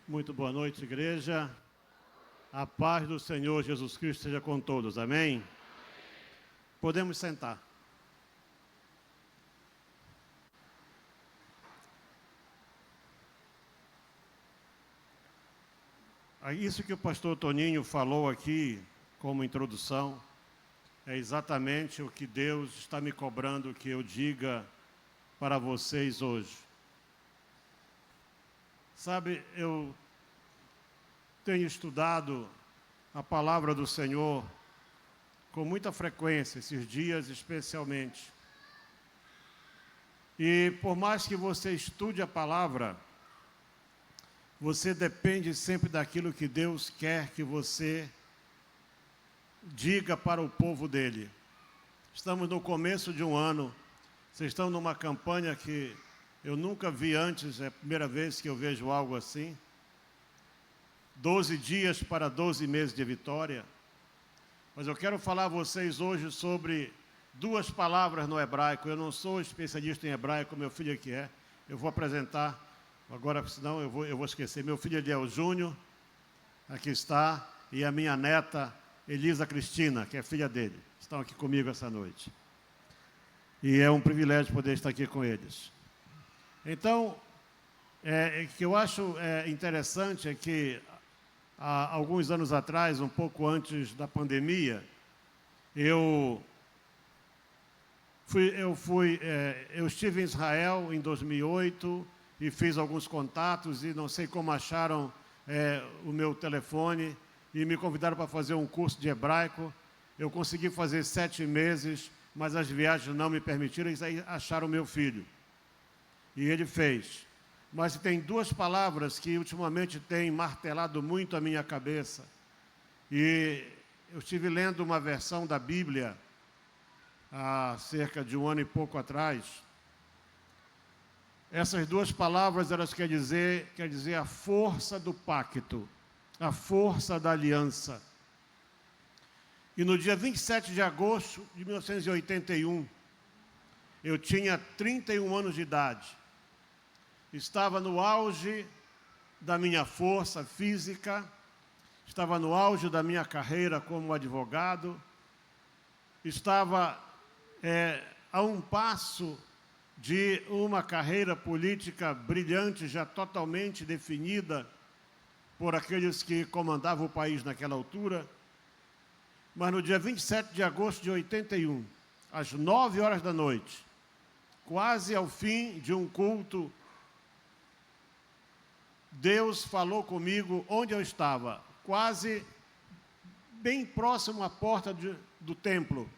Muito boa noite, igreja. A paz do Senhor Jesus Cristo seja com todos. Amém? Podemos sentar. Isso que o pastor Toninho falou aqui, como introdução, é exatamente o que Deus está me cobrando que eu diga para vocês hoje. Sabe, eu tenho estudado a palavra do Senhor com muita frequência, esses dias especialmente. E por mais que você estude a palavra, você depende sempre daquilo que Deus quer que você diga para o povo dele. Estamos no começo de um ano, vocês estão numa campanha que eu nunca vi antes, é a primeira vez que eu vejo algo assim. 12 dias para 12 meses de vitória. Mas eu quero falar a vocês hoje sobre duas palavras no hebraico. Eu não sou especialista em hebraico, meu filho aqui é. Eu vou apresentar, agora senão eu vou esquecer. Meu filho ali é o Júnior, aqui está, e a minha neta Elisa Cristina, que é filha dele. Estão aqui comigo essa noite. E é um privilégio poder estar aqui com eles. Então, o que eu acho interessante é que há alguns anos atrás, um pouco antes da pandemia, eu estive em Israel em 2008 e fiz alguns contatos e não sei como acharam o meu telefone e me convidaram para fazer um curso de hebraico. Eu consegui fazer 7 meses, mas as viagens não me permitiram, e aí acharam meu filho. E ele fez. Mas tem duas palavras que ultimamente têm martelado muito a minha cabeça. E eu estive lendo uma versão da Bíblia há cerca de um ano e pouco atrás. Essas duas palavras, elas quer dizer a força do pacto, a força da aliança. E no dia 27 de agosto de 1981, eu tinha 31 anos de idade. Estava no auge da minha força física, estava no auge da minha carreira como advogado, estava a um passo de uma carreira política brilhante, já totalmente definida por aqueles que comandavam o país naquela altura. Mas no dia 27 de agosto de 81, às 9 horas da noite, quase ao fim de um culto, Deus falou comigo onde eu estava, quase bem próximo à porta do templo.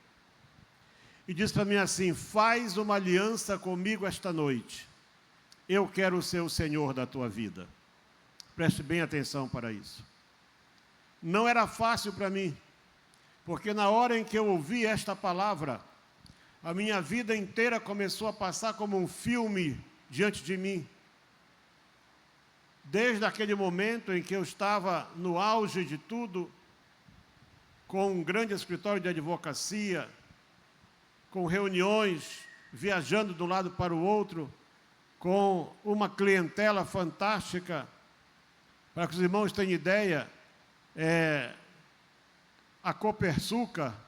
E disse para mim assim: faz uma aliança comigo esta noite. Eu quero ser o Senhor da tua vida. Preste bem atenção para isso. Não era fácil para mim, porque na hora em que eu ouvi esta palavra, a minha vida inteira começou a passar como um filme diante de mim. Desde aquele momento em que eu estava no auge de tudo, com um grande escritório de advocacia, com reuniões, viajando de um lado para o outro, com uma clientela fantástica. Para que os irmãos tenham ideia, a Copersucar,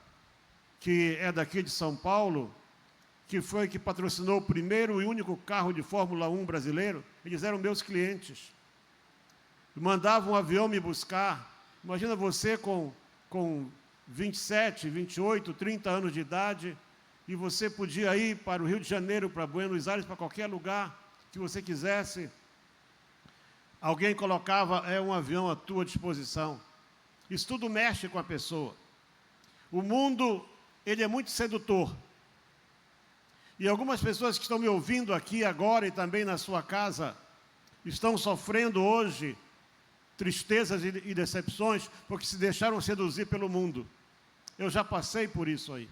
que é daqui de São Paulo, que foi que patrocinou o primeiro e único carro de Fórmula 1 brasileiro, eles eram meus clientes. Mandavam um avião me buscar. Imagina você com 27, 28, 30 anos de idade, e você podia ir para o Rio de Janeiro, para Buenos Aires, para qualquer lugar que você quisesse. Alguém colocava um avião à tua disposição. Isso tudo mexe com a pessoa. O mundo, ele é muito sedutor. E algumas pessoas que estão me ouvindo aqui agora e também na sua casa, estão sofrendo hoje tristezas e decepções, porque se deixaram seduzir pelo mundo. Eu já passei por isso aí.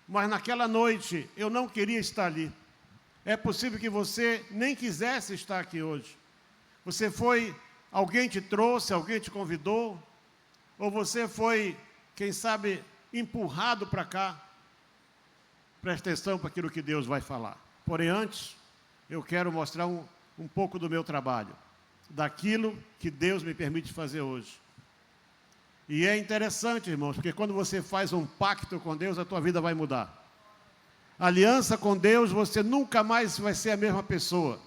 Mas naquela noite, eu não queria estar ali. É possível que você nem quisesse estar aqui hoje. Você foi, alguém te trouxe, alguém te convidou, ou você foi, quem sabe, empurrado para cá. Preste atenção para aquilo que Deus vai falar. Porém, antes, eu quero mostrar um pouco do meu trabalho. daquilo que Deus me permite fazer hoje. E é interessante, irmãos, porque quando você faz um pacto com Deus, a tua vida vai mudar. Aliança com Deus, você nunca mais vai ser a mesma pessoa.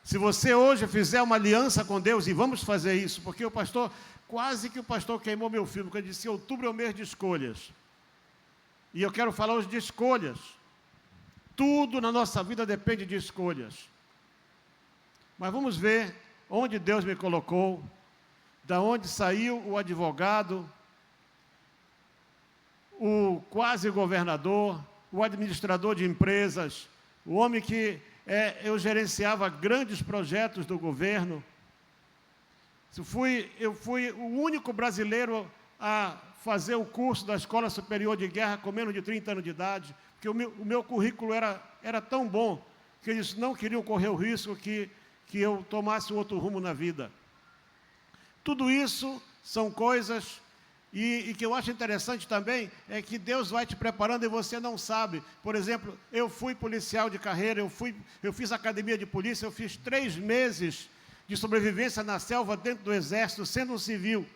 Se você hoje fizer uma aliança com Deus, e vamos fazer isso, porque quase que o pastor queimou meu filme, porque ele disse que outubro é o mês de escolhas. E eu quero falar hoje de escolhas. Tudo na nossa vida depende de escolhas. Mas vamos ver onde Deus me colocou, da onde saiu o advogado, o quase governador, o administrador de empresas, o homem que eu gerenciava grandes projetos do governo. Eu fui o único brasileiro a fazer o curso da Escola Superior de Guerra com menos de 30 anos de idade, porque o meu currículo era tão bom que eles não queriam correr o risco que eu tomasse outro rumo na vida. Tudo isso são coisas, e que eu acho interessante também, é que Deus vai te preparando e você não sabe. Por exemplo, eu fui policial de carreira, eu fiz academia de polícia, eu fiz 3 meses de sobrevivência na selva dentro do exército, sendo um civil.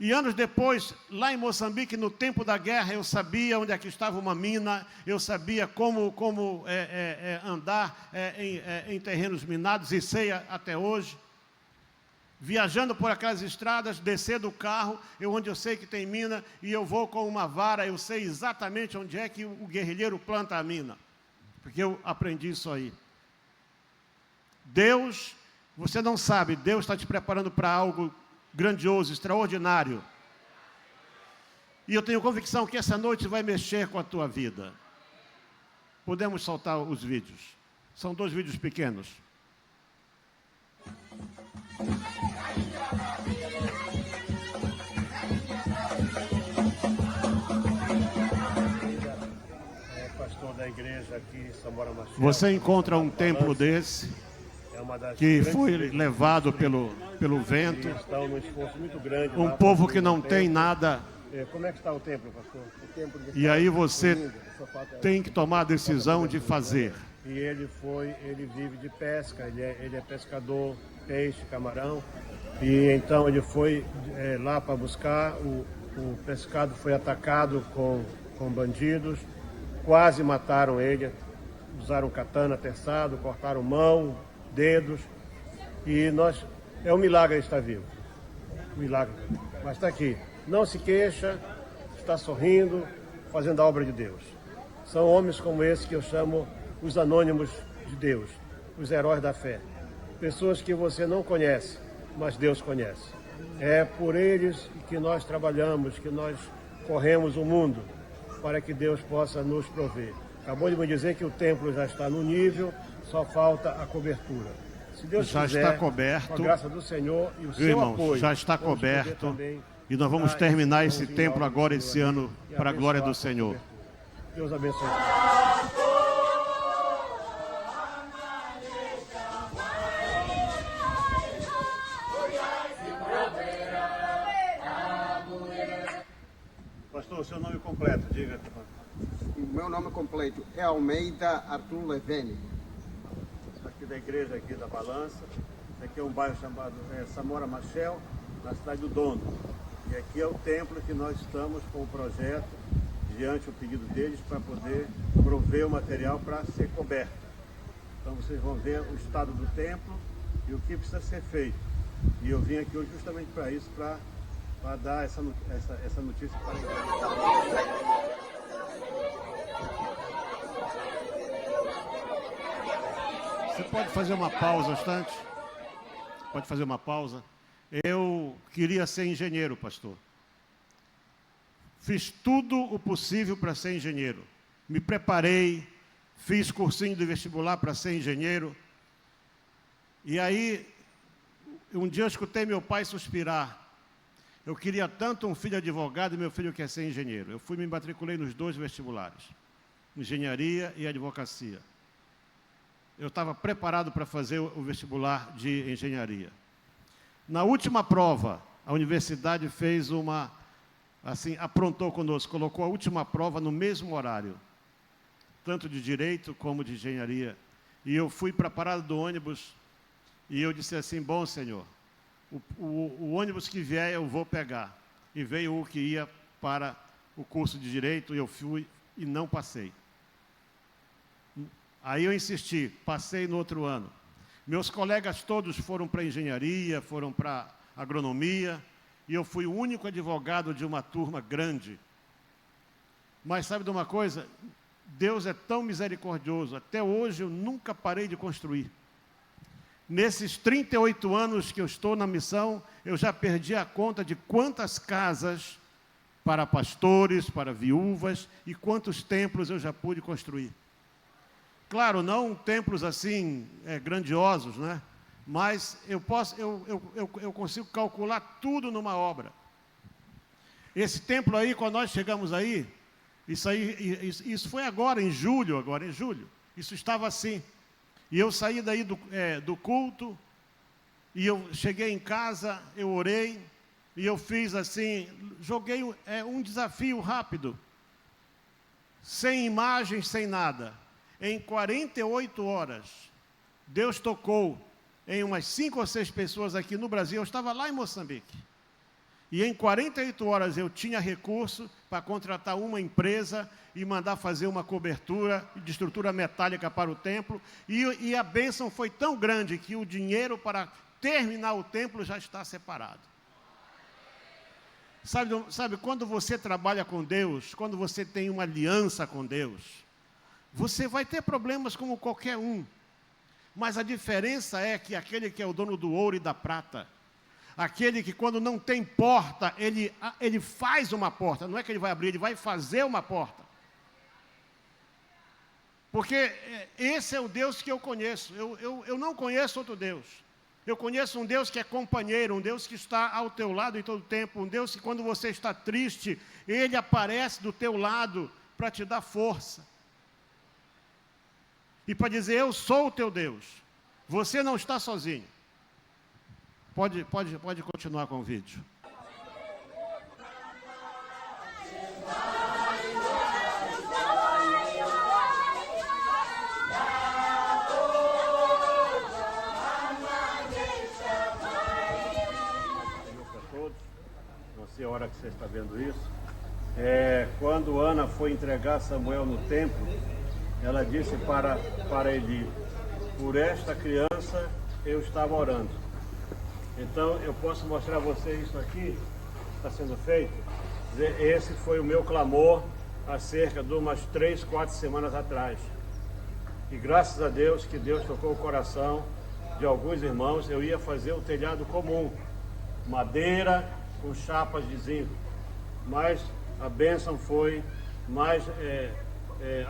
E anos depois, lá em Moçambique, no tempo da guerra, eu sabia onde é que estava uma mina, eu sabia como andar em terrenos minados, e sei até hoje. Viajando por aquelas estradas, descer do carro, onde eu sei que tem mina, e eu vou com uma vara, eu sei exatamente onde é que o guerrilheiro planta a mina, porque eu aprendi isso aí. Deus, você não sabe, Deus está te preparando para algo grandioso, extraordinário. E eu tenho convicção que essa noite vai mexer com a tua vida. Podemos soltar os vídeos. São 2 vídeos pequenos. Pastor da igreja aqui em Samora Machel. Você encontra um templo desse, que foi levado pelo vento, um povo que não tem nada. Como é que está o templo, pastor? E aí você tem que tomar a decisão de fazer. E ele vive de pesca, ele é pescador, peixe, camarão, e então ele foi lá para buscar, o pescado foi atacado com bandidos, quase mataram ele, usaram katana, terçado, cortaram mão, dedos, e é um milagre ele estar vivo, milagre, mas está aqui, não se queixa, está sorrindo, fazendo a obra de Deus. São homens como esse que eu chamo os anônimos de Deus, os heróis da fé, pessoas que você não conhece, mas Deus conhece. É por eles que nós trabalhamos, que nós corremos o mundo, para que Deus possa nos prover. Acabou de me dizer que o templo já está no nível, só falta a cobertura. Se Deus já quiser, está coberto, com a graça do Senhor e o seu apoio, já está coberto, e nós vamos terminar esse templo agora, esse ano, para a glória do Senhor. Deus abençoe. Pastor, o seu nome completo, diga. Meu nome completo é Almeida Arthur Levene. Aqui da igreja aqui da Balança. Esse aqui é um bairro chamado Samora Machel, na cidade do Dondo. E aqui é o templo que nós estamos com o projeto, diante do pedido deles, para poder prover o material para ser coberto. Então vocês vão ver o estado do templo e o que precisa ser feito. E eu vim aqui hoje justamente para isso, para dar essa notícia para a igreja. Você pode fazer uma pausa um instante? Pode fazer uma pausa? Eu queria ser engenheiro, pastor. Fiz tudo o possível para ser engenheiro. Me preparei, fiz cursinho de vestibular para ser engenheiro. E aí, um dia eu escutei meu pai suspirar. Eu queria tanto um filho advogado e meu filho quer ser engenheiro. Eu me matriculei nos 2 vestibulares, engenharia e advocacia. Eu estava preparado para fazer o vestibular de engenharia. Na última prova, a universidade fez aprontou conosco, colocou a última prova no mesmo horário, tanto de direito como de engenharia. E eu fui para a parada do ônibus E eu disse assim, bom, Senhor, o ônibus que vier eu vou pegar. E veio o que ia para o curso de Direito, e eu fui e não passei. Aí eu insisti, passei no outro ano. Meus colegas todos foram para engenharia, foram para agronomia, e eu fui o único advogado de uma turma grande. Mas sabe de uma coisa? Deus é tão misericordioso, até hoje eu nunca parei de construir. Nesses 38 anos que eu estou na missão, eu já perdi a conta de quantas casas para pastores, para viúvas, e quantos templos eu já pude construir. Claro, não templos assim grandiosos, né? Mas eu consigo calcular tudo numa obra. Esse templo aí, quando nós chegamos aí, isso foi agora, em julho. Isso estava assim. E eu saí daí do culto, e eu cheguei em casa, eu orei, e eu fiz assim, joguei um desafio rápido, sem imagens, sem nada. Em 48 horas, Deus tocou em umas 5 ou 6 pessoas aqui no Brasil. Eu estava lá em Moçambique. E em 48 horas eu tinha recurso para contratar uma empresa e mandar fazer uma cobertura de estrutura metálica para o templo. E a bênção foi tão grande que o dinheiro para terminar o templo já está separado. Sabe, quando você trabalha com Deus, quando você tem uma aliança com Deus, você vai ter problemas como qualquer um. Mas a diferença é que aquele que é o dono do ouro e da prata, aquele que quando não tem porta, ele faz uma porta. Não é que ele vai abrir, ele vai fazer uma porta. Porque esse é o Deus que eu conheço. Eu não conheço outro Deus. Eu conheço um Deus que é companheiro, um Deus que está ao teu lado em todo o tempo, um Deus que quando você está triste, Ele aparece do teu lado para te dar força. E para dizer, eu sou o teu Deus. Você não está sozinho. Pode continuar com o vídeo. Não sei a hora que você está vendo isso. Quando Ana foi entregar Samuel no templo, ela disse para Eli, por esta criança eu estava orando. Então eu posso mostrar a vocês isso aqui, está sendo feito. Esse foi o meu clamor há cerca de umas 3, 4 semanas atrás. E graças a Deus que Deus tocou o coração de alguns irmãos. Eu ia fazer um telhado comum, madeira com chapas de zinco, mas a bênção foi mais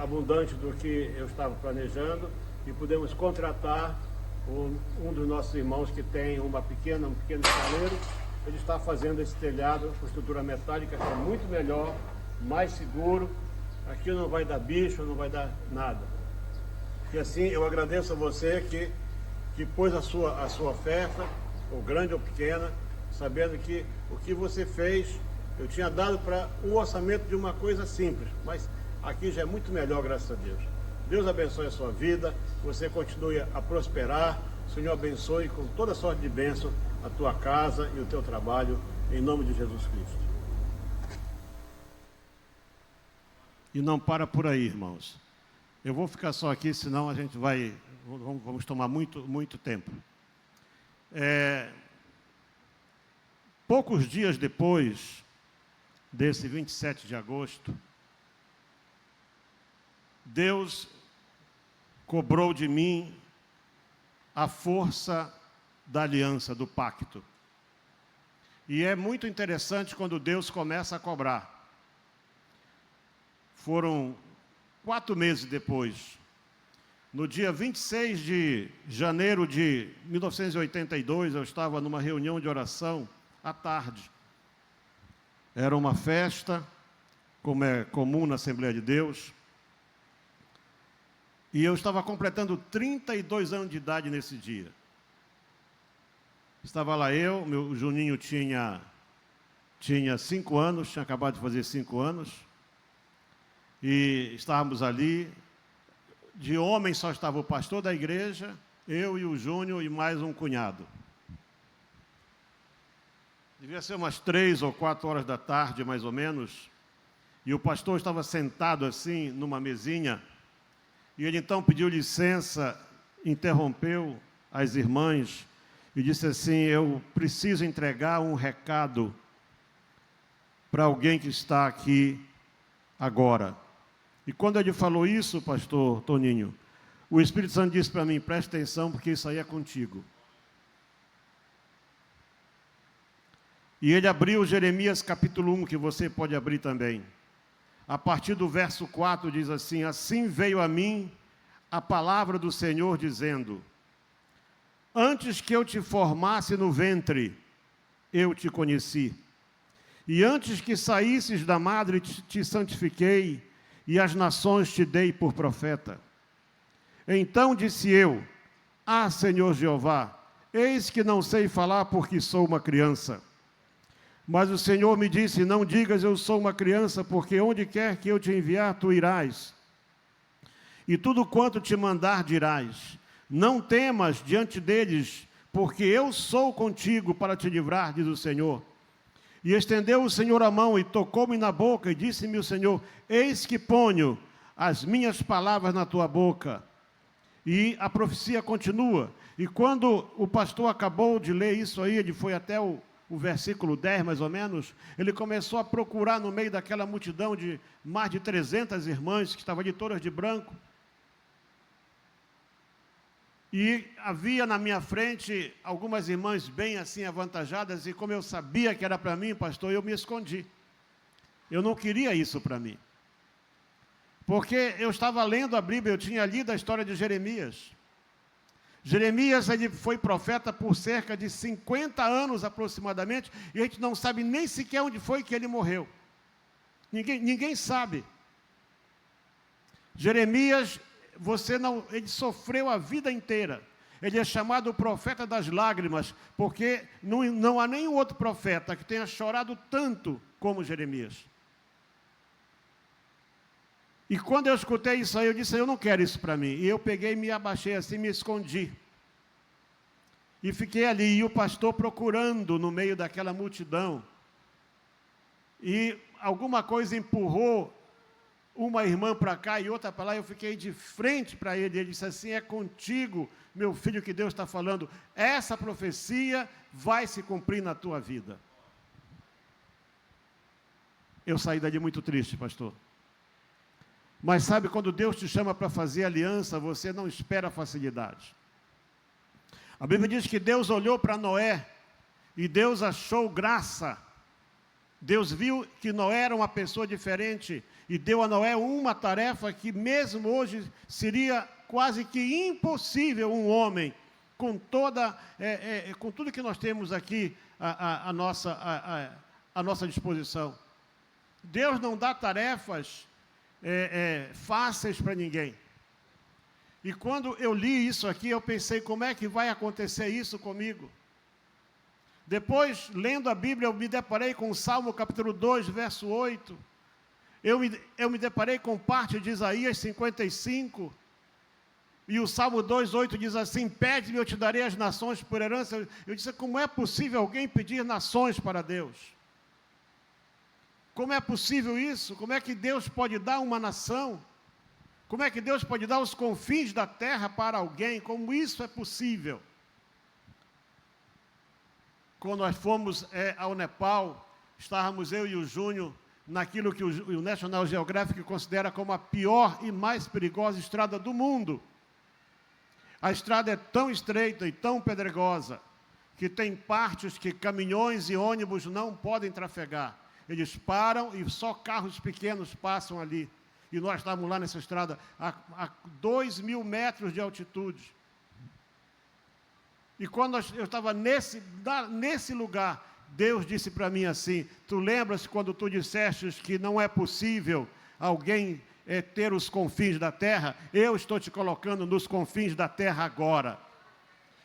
abundante do que eu estava planejando, e pudemos contratar um dos nossos irmãos que tem um pequeno estaleiro. Ele está fazendo esse telhado com estrutura metálica, que é muito melhor, mais seguro. Aqui não vai dar bicho, não vai dar nada. E assim eu agradeço a você que pôs a sua oferta, ou grande ou pequena, sabendo que o que você fez, eu tinha dado para o orçamento de uma coisa simples, mas aqui já é muito melhor, graças a Deus. Deus abençoe a sua vida, você continue a prosperar, o Senhor abençoe com toda sorte de bênção a tua casa e o teu trabalho, em nome de Jesus Cristo. E não para por aí, irmãos. Eu vou ficar só aqui, senão a gente vamos tomar muito tempo. Poucos dias depois desse 27 de agosto, Deus cobrou de mim a força da aliança, do pacto. E é muito interessante quando Deus começa a cobrar. Foram 4 meses depois, no dia 26 de janeiro de 1982, eu estava numa reunião de oração à tarde. Era uma festa, como é comum na Assembleia de Deus. E eu estava completando 32 anos de idade nesse dia. Estava lá o Juninho tinha 5 anos, tinha acabado de fazer 5 anos. E estávamos ali. De homem só estava o pastor da igreja, eu e o Júnior e mais um cunhado. Devia ser umas 3 ou 4 horas da tarde, mais ou menos, e o pastor estava sentado assim, numa mesinha, e ele então pediu licença, interrompeu as irmãs e disse assim: eu preciso entregar um recado para alguém que está aqui agora. E quando ele falou isso, pastor Toninho, o Espírito Santo disse para mim: preste atenção, porque isso aí é contigo. E ele abriu Jeremias capítulo 1, que você pode abrir também. A partir do verso 4 diz assim: assim veio a mim a palavra do Senhor dizendo: antes que eu te formasse no ventre, eu te conheci. E antes que saísses da madre, te santifiquei, e as nações te dei por profeta. Então disse eu: ah, Senhor Jeová, eis que não sei falar porque sou uma criança. Mas o Senhor me disse: não digas eu sou uma criança, porque onde quer que eu te enviar, tu irás. E tudo quanto te mandar dirás. Não temas diante deles, porque eu sou contigo para te livrar, diz o Senhor. E estendeu o Senhor a mão e tocou-me na boca, e disse-me o Senhor: eis que ponho as minhas palavras na tua boca. E a profecia continua. E quando o pastor acabou de ler isso aí, ele foi até o versículo 10, mais ou menos, ele começou a procurar no meio daquela multidão de mais de 300 irmãs, que estavam ali todas de branco. E havia na minha frente algumas irmãs bem assim avantajadas, e como eu sabia que era para mim, pastor, eu me escondi. Eu não queria isso para mim. Porque eu estava lendo a Bíblia, eu tinha lido a história de Jeremias. Jeremias, ele foi profeta por cerca de 50 anos aproximadamente, e a gente não sabe nem sequer onde foi que ele morreu. Ninguém sabe. Jeremias, ele sofreu a vida inteira. Ele é chamado o profeta das lágrimas, porque não há nenhum outro profeta que tenha chorado tanto como Jeremias. E quando eu escutei isso aí, eu disse: eu não quero isso para mim. E eu peguei, me abaixei assim, me escondi. E fiquei ali, e o pastor procurando no meio daquela multidão. E alguma coisa empurrou uma irmã para cá e outra para lá, eu fiquei de frente para ele. Ele disse assim: é contigo, meu filho, que Deus está falando. Essa profecia vai se cumprir na tua vida. Eu saí dali muito triste, pastor. Mas sabe, quando Deus te chama para fazer aliança, você não espera facilidade. A Bíblia diz que Deus olhou para Noé e Deus achou graça. Deus viu que Noé era uma pessoa diferente e deu a Noé uma tarefa que mesmo hoje seria quase que impossível um homem, com tudo que nós temos aqui à nossa disposição. Deus não dá tarefas fáceis para ninguém. E quando eu li isso aqui, eu pensei: como é que vai acontecer isso comigo? Depois, lendo a Bíblia, eu me deparei com o Salmo capítulo 2, verso 8. Eu me deparei com parte de Isaías 55. E o Salmo 2, 8 diz assim: pede-me, eu te darei as nações por herança. Eu disse: como é possível alguém pedir nações para Deus? Como é possível isso? Como é que Deus pode dar uma nação? Como é que Deus pode dar os confins da terra para alguém? Como isso é possível? Quando nós fomos ao Nepal, estávamos eu e o Júnior naquilo que o National Geographic considera como a pior e mais perigosa estrada do mundo. A estrada é tão estreita e tão pedregosa que tem partes que caminhões e ônibus não podem trafegar. Eles param e só carros pequenos passam ali. E nós estávamos lá nessa estrada a 2.000 metros de altitude. E quando eu estava nesse lugar, Deus disse para mim assim: tu lembras quando tu disseste que não é possível alguém ter os confins da terra? Eu estou te colocando nos confins da terra agora.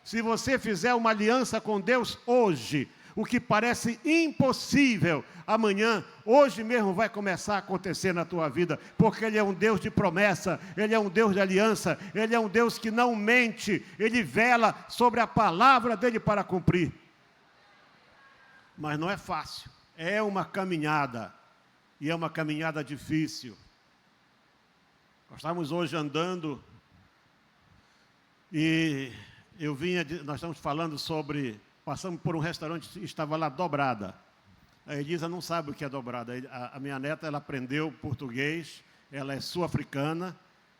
Se você fizer uma aliança com Deus hoje, O que parece impossível amanhã, hoje mesmo vai começar a acontecer na tua vida, porque Ele é um Deus de promessa, Ele é um Deus de aliança, Ele é um Deus que não mente, Ele vela sobre a palavra dEle para cumprir. Mas não é fácil, é uma caminhada, e é uma caminhada difícil. Nós estávamos hoje andando, e nós estamos falando sobre, passamos por um restaurante e estava lá dobrada. A Elisa não sabe o que é dobrada. A minha neta, ela aprendeu português, ela é sul-africana,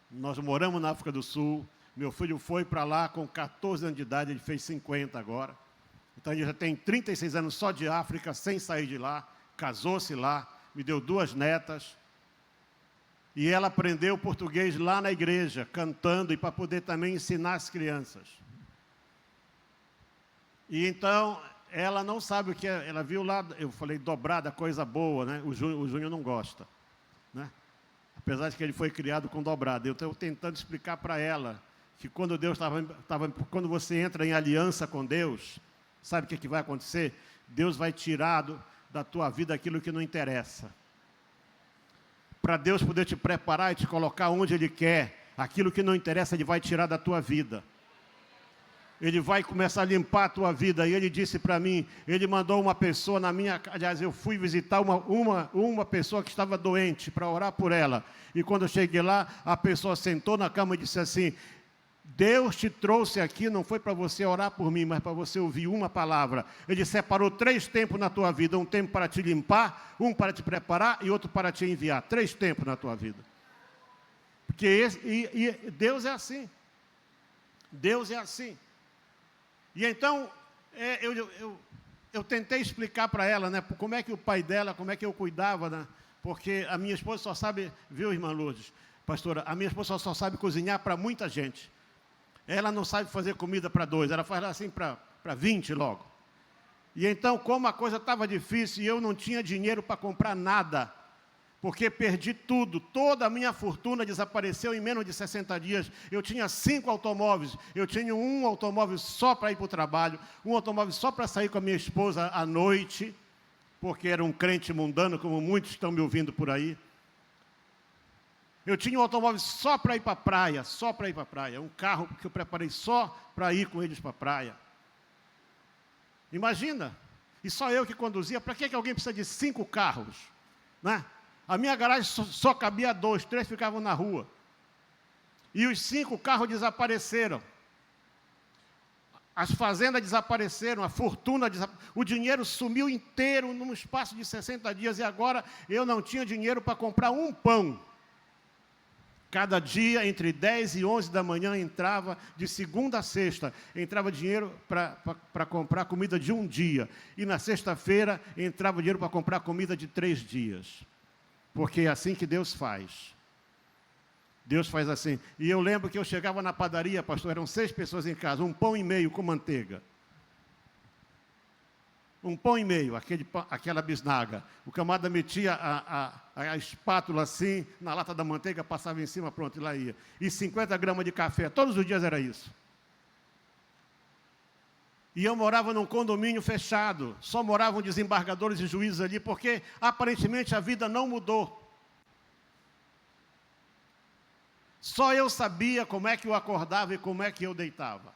nós moramos na África do Sul, meu filho foi para lá com 14 anos de idade, ele fez 50 agora. Então ele já tem 36 anos só de África, sem sair de lá, casou-se lá, me deu 2 netas. E ela aprendeu português lá na igreja, cantando, e para poder também ensinar as crianças. E então, ela não sabe o que é, ela viu lá, eu falei, dobrada, coisa boa, né? O Júnior não gosta, né? Apesar de que ele foi criado com dobrada. Eu estou tentando explicar para ela que quando quando você entra em aliança com Deus, sabe o que vai acontecer? Deus vai tirar da tua vida aquilo que não interessa. Para Deus poder te preparar e te colocar onde Ele quer, aquilo que não interessa, Ele vai tirar da tua vida. Ele vai começar a limpar a tua vida. E Ele disse para mim, Ele mandou uma pessoa na minha... Aliás, eu fui visitar uma pessoa que estava doente, para orar por ela. E quando eu cheguei lá, a pessoa sentou na cama e disse assim, Deus te trouxe aqui, não foi para você orar por mim, mas para você ouvir uma palavra. Ele separou 3 tempos na tua vida, um tempo para te limpar, um para te preparar e outro para te enviar. 3 tempos na tua vida. Porque Deus é assim. Deus é assim. E então, eu tentei explicar para ela, né, como é que o pai dela, como é que eu cuidava, né, porque a minha esposa só sabe, viu, irmã Lourdes, pastora, a minha esposa só sabe cozinhar para muita gente. Ela não sabe fazer comida para 2, ela faz assim para 20 logo. E então, como a coisa estava difícil e eu não tinha dinheiro para comprar nada, porque perdi tudo, toda a minha fortuna desapareceu em menos de 60 dias. Eu tinha 5 automóveis, eu tinha um automóvel só para ir para o trabalho, um automóvel só para sair com a minha esposa à noite, porque era um crente mundano, como muitos estão me ouvindo por aí. Eu tinha um automóvel só para ir para a praia, só para ir para a praia. Um carro que eu preparei só para ir com eles para a praia. Imagina, e só eu que conduzia. Para que alguém precisa de 5 carros? Né? A minha garagem só cabia 2, 3 ficavam na rua. E os 5 carros desapareceram. As fazendas desapareceram, a fortuna desapareceu. O dinheiro sumiu inteiro num espaço de 60 dias. E agora eu não tinha dinheiro para comprar um pão. Cada dia, entre 10 e 11 da manhã, entrava, de segunda a sexta, entrava dinheiro para comprar comida de um dia. E na sexta-feira, entrava dinheiro para comprar comida de 3 dias. Porque é assim que Deus faz. Deus faz assim. E eu lembro que eu chegava na padaria, pastor, eram 6 pessoas em casa, 1,5 pão com manteiga. 1,5 pão, aquela bisnaga. O camarada metia a espátula assim, na lata da manteiga, passava em cima, pronto, e lá ia. E 50 gramas de café, todos os dias era isso. E eu morava num condomínio fechado, só moravam desembargadores e juízes ali, porque aparentemente a vida não mudou. Só eu sabia como é que eu acordava e como é que eu deitava.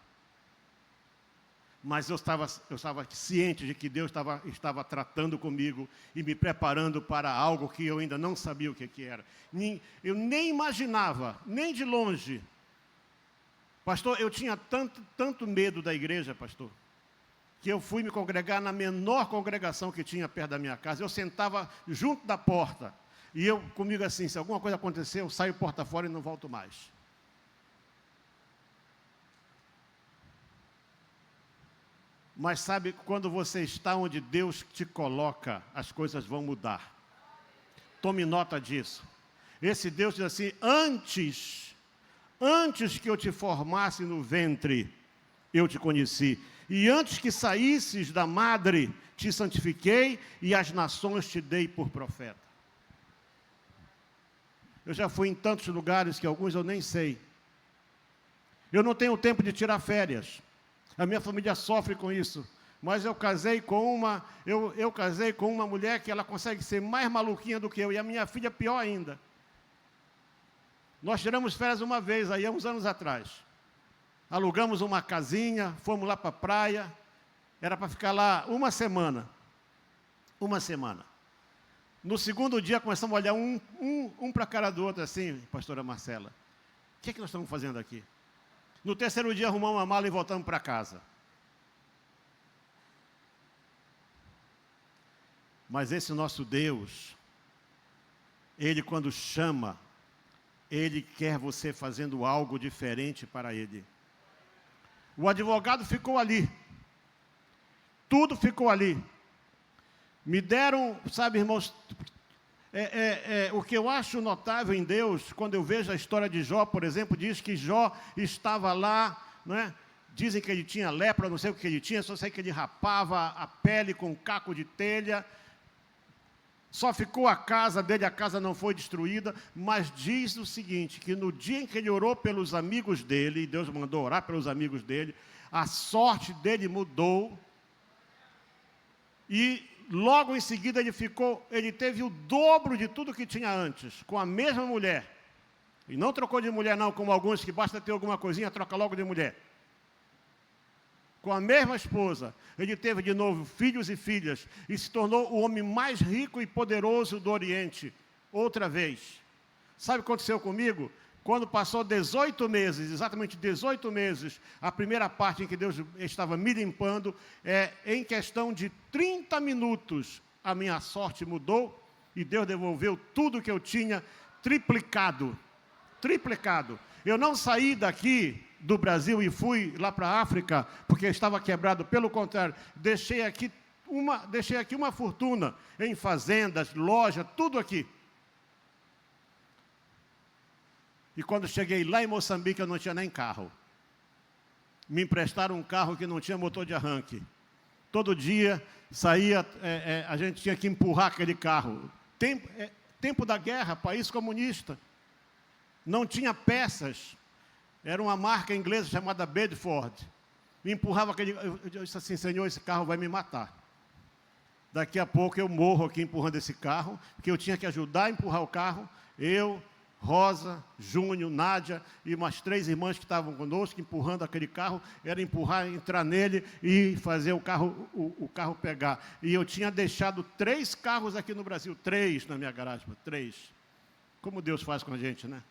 Mas eu estava ciente de que Deus estava tratando comigo e me preparando para algo que eu ainda não sabia o que era. Eu nem imaginava, nem de longe. Pastor, eu tinha tanto medo da igreja, pastor, que eu fui me congregar na menor congregação que tinha perto da minha casa. Eu sentava junto da porta. E eu, comigo assim, se alguma coisa acontecer, eu saio porta fora e não volto mais. Mas sabe, quando você está onde Deus te coloca, as coisas vão mudar. Tome nota disso. Esse Deus diz assim, antes que eu te formasse no ventre, eu te conheci. E antes que saísses da madre, te santifiquei e as nações te dei por profeta. Eu já fui em tantos lugares que alguns eu nem sei. Eu não tenho tempo de tirar férias. A minha família sofre com isso. Mas eu casei com uma mulher que ela consegue ser mais maluquinha do que eu, e a minha filha pior ainda. Nós tiramos férias uma vez, aí há uns anos atrás. Alugamos uma casinha, fomos lá para a praia, era para ficar lá uma semana. Uma semana. No segundo dia, começamos a olhar um para a cara do outro, assim, pastora Marcela, o que é que nós estamos fazendo aqui? No terceiro dia, arrumamos uma mala e voltamos para casa. Mas esse nosso Deus, Ele quando chama, Ele quer você fazendo algo diferente para Ele. O advogado ficou ali. Tudo ficou ali. Me deram, sabe, irmãos, o que eu acho notável em Deus, quando eu vejo a história de Jó, por exemplo, diz que Jó estava lá, não é? Dizem que ele tinha lepra, não sei o que ele tinha, só sei que ele rapava a pele com um caco de telha, só ficou a casa dele, a casa não foi destruída, mas diz o seguinte, que no dia em que ele orou pelos amigos dele, Deus mandou orar pelos amigos dele, a sorte dele mudou, e logo em seguida ele teve o dobro de tudo que tinha antes, com a mesma mulher. E não trocou de mulher não, como alguns que basta ter alguma coisinha, troca logo de mulher. Com a mesma esposa, ele teve de novo filhos e filhas, e se tornou o homem mais rico e poderoso do Oriente, outra vez. Sabe o que aconteceu comigo? Quando passou 18 meses, exatamente 18 meses, a primeira parte em que Deus estava me limpando, em questão de 30 minutos, a minha sorte mudou e Deus devolveu tudo que eu tinha triplicado. Triplicado. Eu não saí daqui do Brasil e fui lá para a África, porque estava quebrado, pelo contrário, deixei aqui uma fortuna em fazendas, loja, tudo aqui. E quando cheguei lá em Moçambique, eu não tinha nem carro. Me emprestaram um carro que não tinha motor de arranque. Todo dia saía, a gente tinha que empurrar aquele carro. Tempo da guerra, país comunista. Não tinha peças. Era uma marca inglesa chamada Bedford. Me empurrava aquele... Eu disse assim, Senhor, esse carro vai me matar. Daqui a pouco eu morro aqui empurrando esse carro, porque eu tinha que ajudar a empurrar o carro. Eu... Rosa, Júnior, Nádia e umas 3 irmãs que estavam conosco, empurrando aquele carro, era empurrar, entrar nele e fazer o carro pegar. E eu tinha deixado 3 carros aqui no Brasil, 3 na minha garagem, 3. Como Deus faz com a gente, né?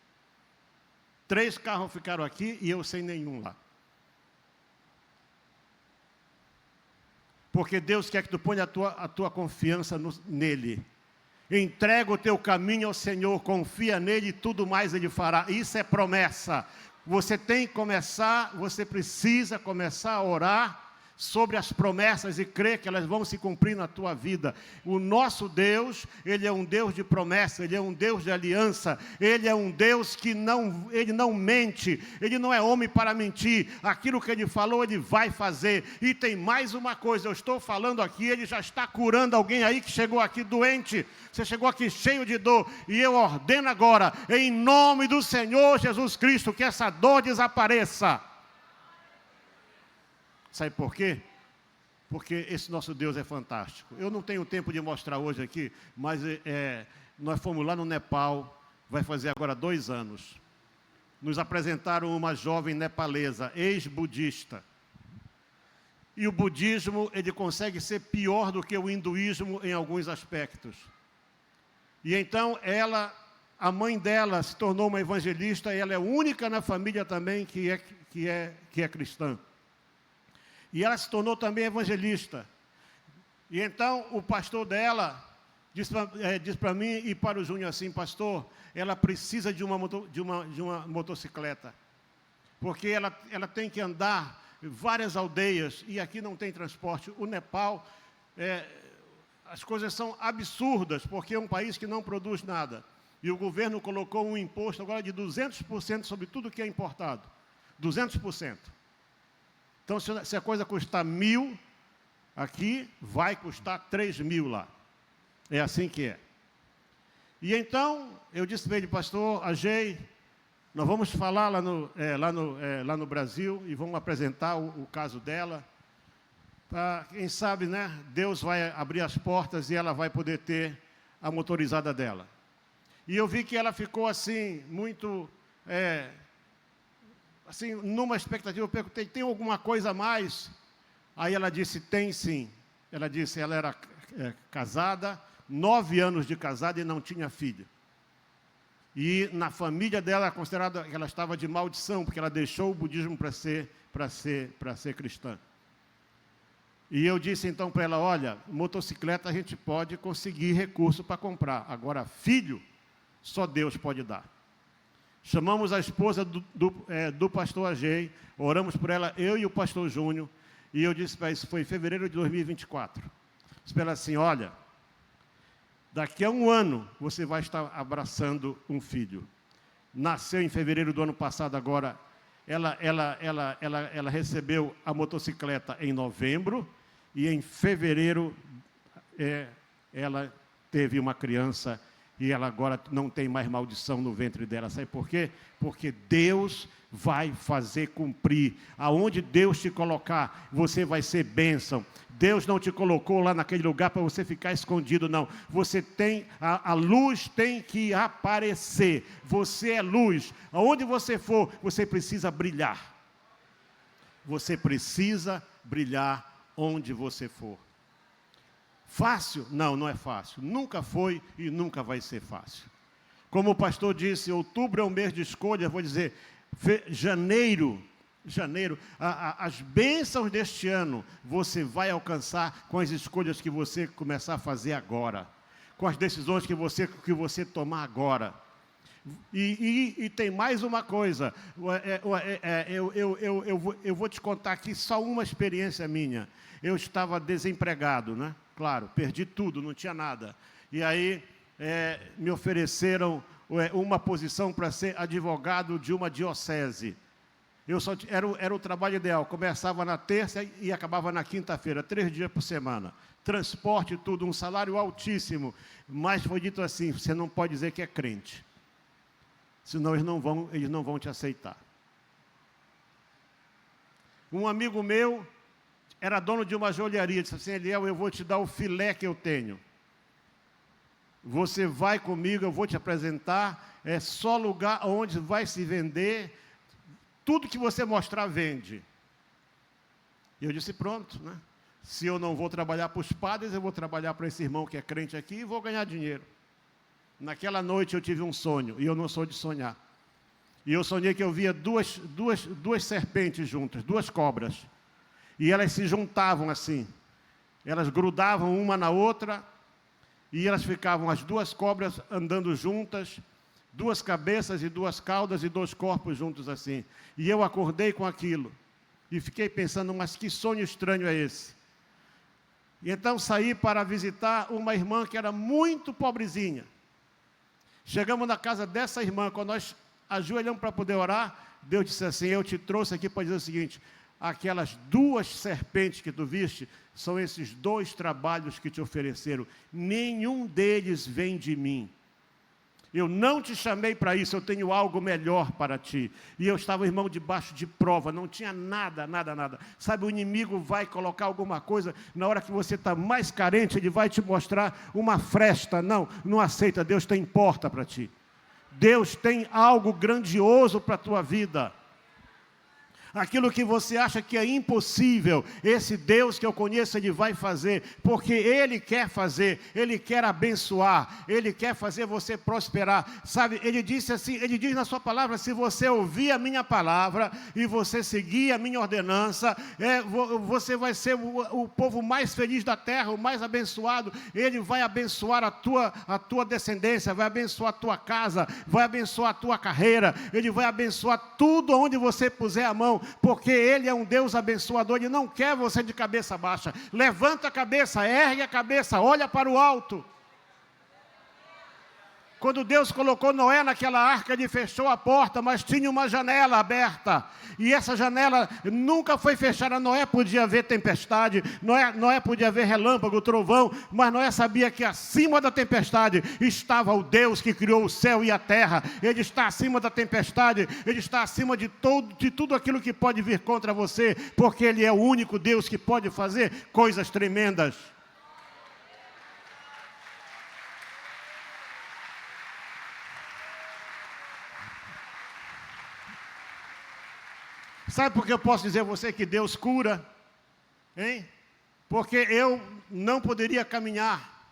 3 carros ficaram aqui e eu sem nenhum lá. Porque Deus quer que tu ponha a tua confiança nele. Entrega o teu caminho ao Senhor, confia nele e tudo mais Ele fará. Isso é promessa. Você precisa começar a orar sobre as promessas e crer que elas vão se cumprir na tua vida. O nosso Deus, Ele é um Deus de promessa, Ele é um Deus de aliança, Ele é um Deus que Ele não mente, Ele não é homem para mentir. Aquilo que Ele falou, Ele vai fazer. E tem mais uma coisa, eu estou falando aqui, Ele já está curando alguém aí que chegou aqui doente. Você chegou aqui cheio de dor, e eu ordeno agora, em nome do Senhor Jesus Cristo, que essa dor desapareça. Sabe por quê? Porque esse nosso Deus é fantástico. Eu não tenho tempo de mostrar hoje aqui, mas nós fomos lá no Nepal, vai fazer agora 2 anos. Nos apresentaram uma jovem nepalesa, ex-budista. E o budismo, ele consegue ser pior do que o hinduísmo em alguns aspectos. E então a mãe dela se tornou uma evangelista, e ela é única na família também que é cristã. E ela se tornou também evangelista. E então o pastor dela diz para mim e para o Júnior assim, pastor, ela precisa de uma motocicleta. Porque ela tem que andar várias aldeias e aqui não tem transporte. O Nepal, as coisas são absurdas, porque é um país que não produz nada. E o governo colocou um imposto agora de 200% sobre tudo que é importado. 200%. Então, se a coisa custar 1.000 aqui, vai custar 3.000 lá. É assim que é. E então, eu disse para ele, pastor Agei, nós vamos falar lá no Brasil e vamos apresentar o caso dela, Quem sabe, né? Deus vai abrir as portas e ela vai poder ter a motorizada dela. E eu vi que ela ficou assim, muito, assim, numa expectativa. Eu perguntei, tem alguma coisa a mais? Aí ela disse, tem sim. Ela disse, ela era casada, 9 anos de casada e não tinha filho. E na família dela era considerada que ela estava de maldição, porque ela deixou o budismo para ser cristã. E eu disse então para ela, olha, motocicleta a gente pode conseguir recurso para comprar. Agora, filho, só Deus pode dar. Chamamos a esposa do pastor Agei, oramos por ela, eu e o pastor Júnior, e eu disse para ela, isso foi em fevereiro de 2024. Disse para ela assim, olha, daqui a 1 ano você vai estar abraçando um filho. Nasceu em fevereiro do ano passado agora, ela recebeu a motocicleta em novembro, e em fevereiro ela teve uma criança e ela agora não tem mais maldição no ventre dela. Sabe por quê? Porque Deus vai fazer cumprir. Aonde Deus te colocar, você vai ser bênção. Deus não te colocou lá naquele lugar para você ficar escondido, não. Você tem, a luz tem que aparecer. Você é luz. Aonde você for, você precisa brilhar. Você precisa brilhar onde você for. Fácil? Não, não é fácil. Nunca foi e nunca vai ser fácil. Como o pastor disse, outubro é um mês de escolha, vou dizer, janeiro, as bênçãos deste ano você vai alcançar com as escolhas que você começar a fazer agora, com as decisões que você tomar agora. E tem mais uma coisa, eu vou te contar aqui só uma experiência minha. Eu estava desempregado, né? Claro, perdi tudo, não tinha nada. E aí me ofereceram uma posição para ser advogado de uma diocese. Era o trabalho ideal, começava na terça e acabava na quinta-feira, 3 dias por semana. Transporte, tudo, um salário altíssimo. Mas foi dito assim, você não pode dizer que é crente. Senão eles não vão te aceitar. Um amigo meu era dono de uma joalheria, disse assim, Eliel, eu vou te dar o filé que eu tenho. Você vai comigo, eu vou te apresentar, é só lugar onde vai se vender, tudo que você mostrar vende. E eu disse, pronto, né? Se eu não vou trabalhar para os padres, eu vou trabalhar para esse irmão que é crente aqui e vou ganhar dinheiro. Naquela noite eu tive um sonho, e eu não sou de sonhar. E eu sonhei que eu via duas serpentes juntas, 2 cobras. E elas se juntavam assim. Elas grudavam uma na outra, e elas ficavam, as 2 cobras andando juntas, 2 cabeças e 2 caudas e 2 corpos juntos assim. E eu acordei com aquilo. E fiquei pensando, mas que sonho estranho é esse? E então saí para visitar uma irmã que era muito pobrezinha. Chegamos na casa dessa irmã, quando nós ajoelhamos para poder orar, Deus disse assim, eu te trouxe aqui para dizer o seguinte, aquelas 2 serpentes que tu viste, são esses 2 trabalhos que te ofereceram, nenhum deles vem de mim. Eu não te chamei para isso, eu tenho algo melhor para ti. E eu estava, irmão, debaixo de prova, não tinha nada. Sabe, o inimigo vai colocar alguma coisa, na hora que você está mais carente, ele vai te mostrar uma fresta. Não aceita, Deus tem porta para ti. Deus tem algo grandioso para a tua vida. Aquilo que você acha que é impossível, esse Deus que eu conheço, Ele vai fazer, porque Ele quer fazer, Ele quer abençoar, Ele quer fazer você prosperar. Sabe, Ele disse assim, Ele diz na sua palavra, se você ouvir a minha palavra e você seguir a minha ordenança, você vai ser o povo mais feliz da terra, o mais abençoado. Ele vai abençoar a tua descendência, vai abençoar a tua casa, vai abençoar a tua carreira, Ele vai abençoar tudo onde você puser a mão, porque Ele é um Deus abençoador, Ele não quer você de cabeça baixa. Levanta a cabeça, ergue a cabeça, olha para o alto. Quando Deus colocou Noé naquela arca, Ele fechou a porta, mas tinha uma janela aberta. E essa janela nunca foi fechada. Noé podia ver tempestade, Noé podia ver relâmpago, trovão, mas Noé sabia que acima da tempestade estava o Deus que criou o céu e a terra. Ele está acima da tempestade, Ele está acima de tudo aquilo que pode vir contra você, porque Ele é o único Deus que pode fazer coisas tremendas. Sabe por que eu posso dizer a você que Deus cura? Hein? Porque eu não poderia caminhar,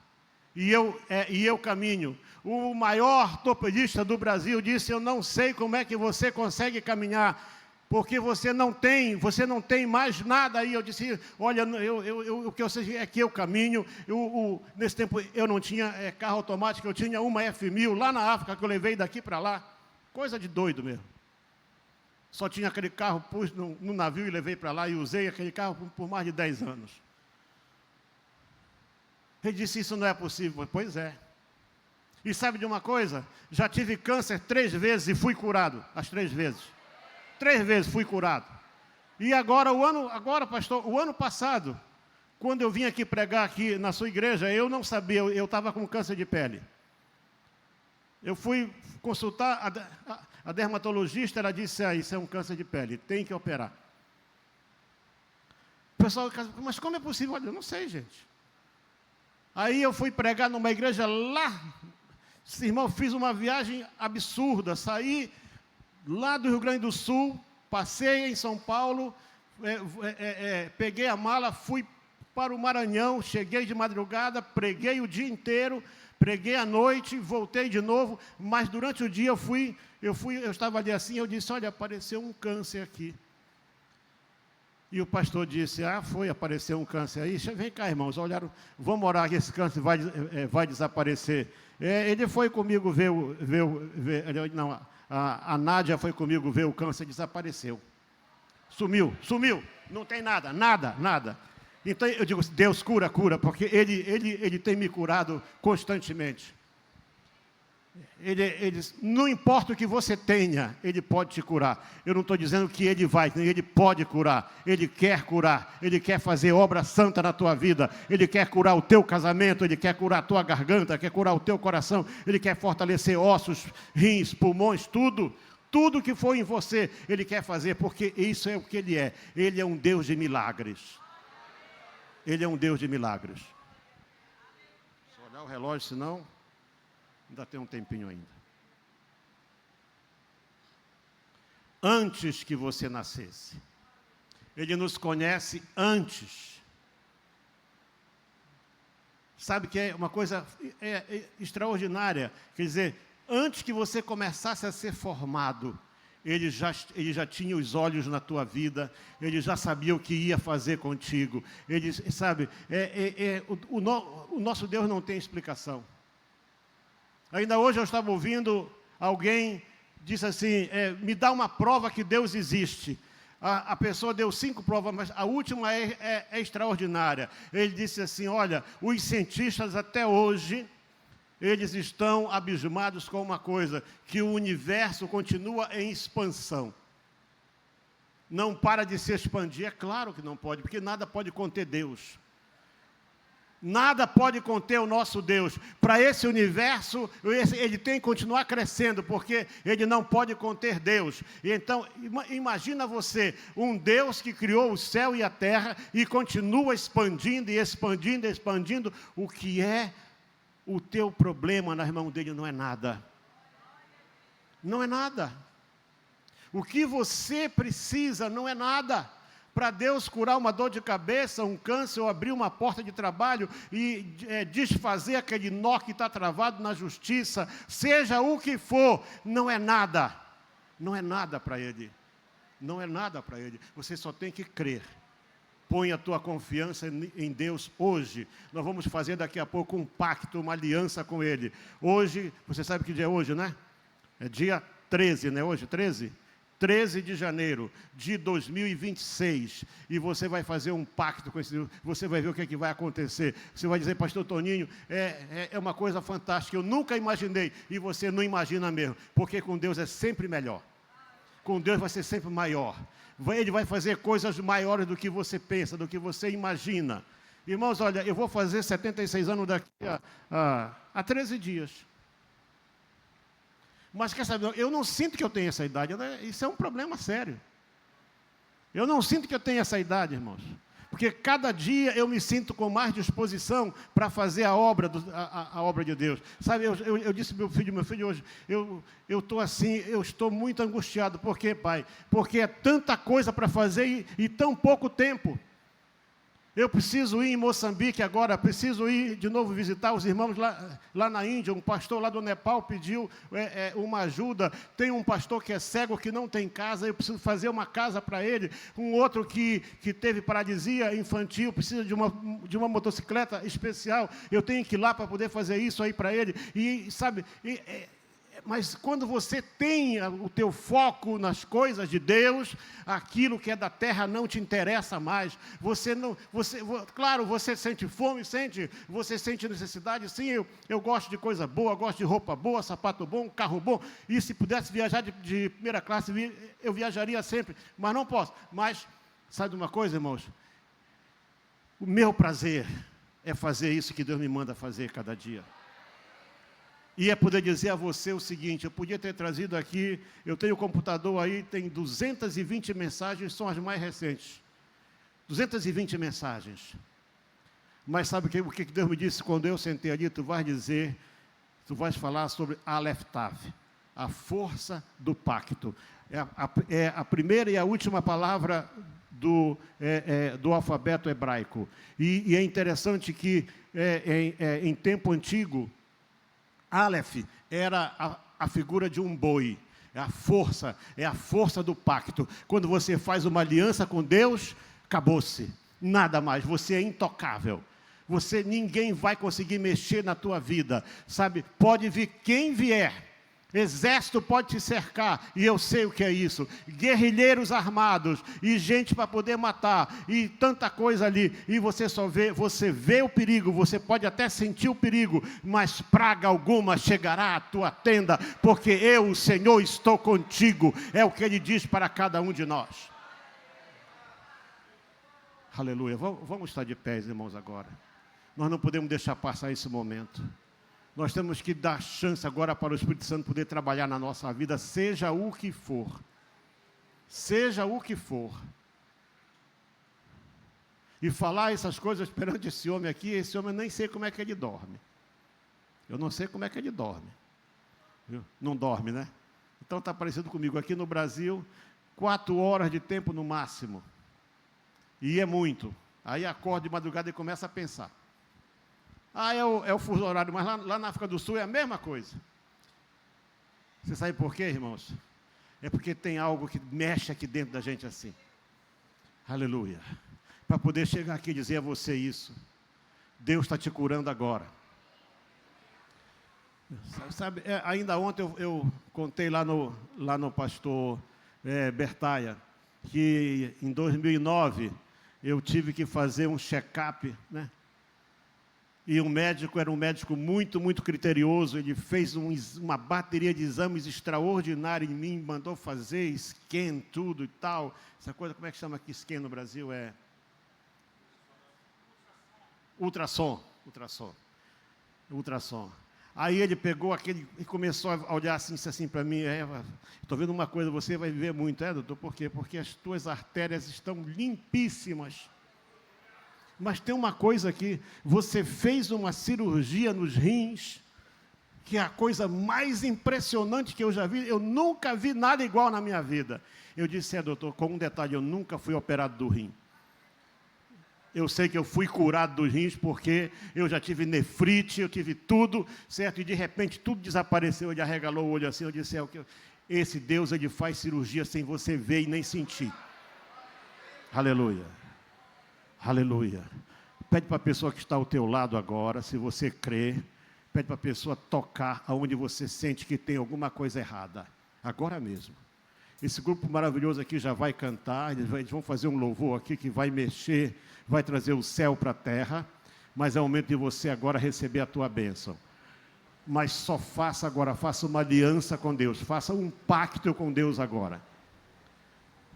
e eu caminho. O maior ortopedista do Brasil disse, eu não sei como é que você consegue caminhar, porque você não tem mais nada aí. Eu disse, olha, o que eu sei é que eu caminho. Nesse tempo eu não tinha carro automático, eu tinha uma F1000 lá na África, que eu levei daqui para lá. Coisa de doido mesmo. Só tinha aquele carro, pus no navio e levei para lá, e usei aquele carro por mais de 10 anos. Ele disse, isso não é possível. Pois é. E sabe de uma coisa? Já tive câncer 3 vezes e fui curado, as 3 vezes. 3 vezes fui curado. E agora, pastor, o ano passado, quando eu vim aqui pregar aqui na sua igreja, eu não sabia, eu estava com câncer de pele. Eu fui consultar a dermatologista, ela disse, isso é um câncer de pele, tem que operar. O pessoal, mas como é possível? Olha, eu não sei, gente. Aí eu fui pregar numa igreja lá, irmão, fiz uma viagem absurda, saí lá do Rio Grande do Sul, passei em São Paulo, peguei a mala, fui para o Maranhão, cheguei de madrugada, preguei o dia inteiro, preguei à noite, voltei de novo, mas durante o dia eu estava ali assim, eu disse, olha, apareceu um câncer aqui. E o pastor disse, apareceu um câncer aí, vem cá, irmãos, olharam, vamos orar que esse câncer vai desaparecer. Ele foi comigo a Nádia foi comigo ver o câncer, desapareceu. Sumiu, não tem nada. Então eu digo, Deus cura, porque Ele tem me curado constantemente. Não importa o que você tenha, Ele pode te curar. Eu não estou dizendo que Ele pode curar, Ele quer fazer obra santa na tua vida, Ele quer curar o teu casamento, Ele quer curar a tua garganta, quer curar o teu coração, Ele quer fortalecer ossos, rins, pulmões, tudo que for em você, Ele quer fazer, porque isso é o que Ele é um Deus de milagres. Ele é um Deus de milagres. Só olhar o relógio, senão ainda tem um tempinho ainda. Antes que você nascesse, Ele nos conhece antes. Sabe que é uma coisa extraordinária? Quer dizer, antes que você começasse a ser formado, Ele já tinha os olhos na tua vida, Ele já sabia o que ia fazer contigo. Ele, sabe, o nosso Deus não tem explicação. Ainda hoje eu estava ouvindo alguém, disse assim, me dá uma prova que Deus existe. A pessoa deu 5 provas, mas a última é extraordinária. Ele disse assim, olha, os cientistas até hoje, eles estão abismados com uma coisa, que o universo continua em expansão. Não para de se expandir, é claro que não pode, porque nada pode conter Deus. Nada pode conter o nosso Deus. Para esse universo, ele tem que continuar crescendo, porque ele não pode conter Deus. E então, imagina você, um Deus que criou o céu e a terra e continua expandindo e expandindo e expandindo. O que é o teu problema na mão dele não é nada. Não é nada. O que você precisa não é nada. Para Deus curar uma dor de cabeça, um câncer, ou abrir uma porta de trabalho e desfazer aquele nó que está travado na justiça, seja o que for, não é nada. Não é nada para Ele. Não é nada para Ele. Você só tem que crer. Põe a tua confiança em Deus hoje. Nós vamos fazer daqui a pouco um pacto, uma aliança com Ele. Hoje, você sabe que dia é hoje, né? É dia 13, né? Hoje, 13? 13 de janeiro de 2026, e você vai fazer um pacto com esse Deus, você vai ver o que é que vai acontecer. Você vai dizer, pastor Toninho, é uma coisa fantástica, eu nunca imaginei, e você não imagina mesmo, porque com Deus é sempre melhor. Com Deus vai ser sempre maior. Ele vai fazer coisas maiores do que você pensa, do que você imagina. Irmãos, olha, eu vou fazer 76 anos daqui a 13 dias. Mas quer saber, eu não sinto que eu tenho essa idade, isso é um problema sério. Eu não sinto que eu tenho essa idade, irmãos. Porque cada dia eu me sinto com mais disposição para fazer a obra de Deus. Sabe, eu disse ao meu filho hoje, eu estou assim, eu estou muito angustiado. Por quê, pai? Porque é tanta coisa para fazer e tão pouco tempo. Eu preciso ir em Moçambique agora, preciso ir de novo visitar os irmãos lá na Índia. Um pastor lá do Nepal pediu uma ajuda. Tem um pastor que é cego, que não tem casa, eu preciso fazer uma casa para ele. Um outro que teve paralisia infantil, precisa de uma motocicleta especial. Eu tenho que ir lá para poder fazer isso aí para ele. E sabe... Mas quando você tem o teu foco nas coisas de Deus, aquilo que é da terra não te interessa mais. Claro, você sente fome, você sente necessidade. Sim, eu gosto de coisa boa, gosto de roupa boa, sapato bom, carro bom. E se pudesse viajar de primeira classe, eu viajaria sempre. Mas não posso. Mas, sabe de uma coisa, irmãos? O meu prazer é fazer isso que Deus me manda fazer cada dia. E é poder dizer a você o seguinte, eu podia ter trazido aqui, eu tenho o computador aí, tem 220 mensagens, são as mais recentes. 220 mensagens. Mas sabe o que Deus me disse quando eu sentei ali? Tu vais falar sobre Aleph Tav, a força do pacto. É a primeira e a última palavra do alfabeto hebraico. E é interessante que em tempo antigo, Aleph era a figura de um boi, é a força do pacto. Quando você faz uma aliança com Deus, acabou-se, nada mais, você é intocável. Ninguém vai conseguir mexer na tua vida, sabe? Pode vir quem vier. Exército pode te cercar, e eu sei o que é isso. Guerrilheiros armados, e gente para poder matar, e tanta coisa ali. E você vê o perigo, você pode até sentir o perigo, mas praga alguma chegará à tua tenda, porque eu, o Senhor, estou contigo. É o que Ele diz para cada um de nós. Aleluia. Vamos estar de pés, irmãos, agora. Nós não podemos deixar passar esse momento. Nós temos que dar chance agora para o Espírito Santo poder trabalhar na nossa vida, seja o que for. Seja o que for. E falar essas coisas perante esse homem aqui, esse homem nem sei como é que ele dorme. Eu não sei como é que ele dorme. Viu? Não dorme, né? Então está parecido comigo. Aqui no Brasil, 4 horas de tempo no máximo. E é muito. Aí acorda de madrugada e começa a pensar. É o fuso horário, mas lá na África do Sul é a mesma coisa. Você sabe por quê, irmãos? É porque tem algo que mexe aqui dentro da gente assim. Aleluia. Para poder chegar aqui e dizer a você isso. Deus está te curando agora. Sabe, ainda ontem eu contei lá no pastor Bertaia, que em 2009 eu tive que fazer um check-up, né? E o médico era um médico muito, muito criterioso. Ele fez uma bateria de exames extraordinária em mim, mandou fazer scan, tudo e tal. Essa coisa, como é que chama aqui scan no Brasil? É ultrassom. Aí ele pegou aquele e começou a olhar assim para mim. Estou vendo uma coisa, você vai viver muito, doutor? Por quê? Porque as tuas artérias estão limpíssimas. Mas tem uma coisa aqui, você fez uma cirurgia nos rins, que é a coisa mais impressionante que eu já vi. Eu nunca vi nada igual na minha vida. Eu disse, doutor, com um detalhe, eu nunca fui operado do rim. Eu sei que eu fui curado dos rins porque eu já tive nefrite, eu tive tudo, certo? E de repente tudo desapareceu, ele arregalou o olho assim, eu disse, esse Deus, ele faz cirurgia sem você ver e nem sentir. Aleluia. Aleluia. Pede para a pessoa que está ao teu lado agora, se você crê, pede para a pessoa tocar aonde você sente que tem alguma coisa errada. Agora mesmo. Esse grupo maravilhoso aqui já vai cantar, eles vão fazer um louvor aqui que vai mexer, vai trazer o céu para a terra, mas é o momento de você agora receber a tua bênção. Mas só faça agora, faça uma aliança com Deus, faça um pacto com Deus agora.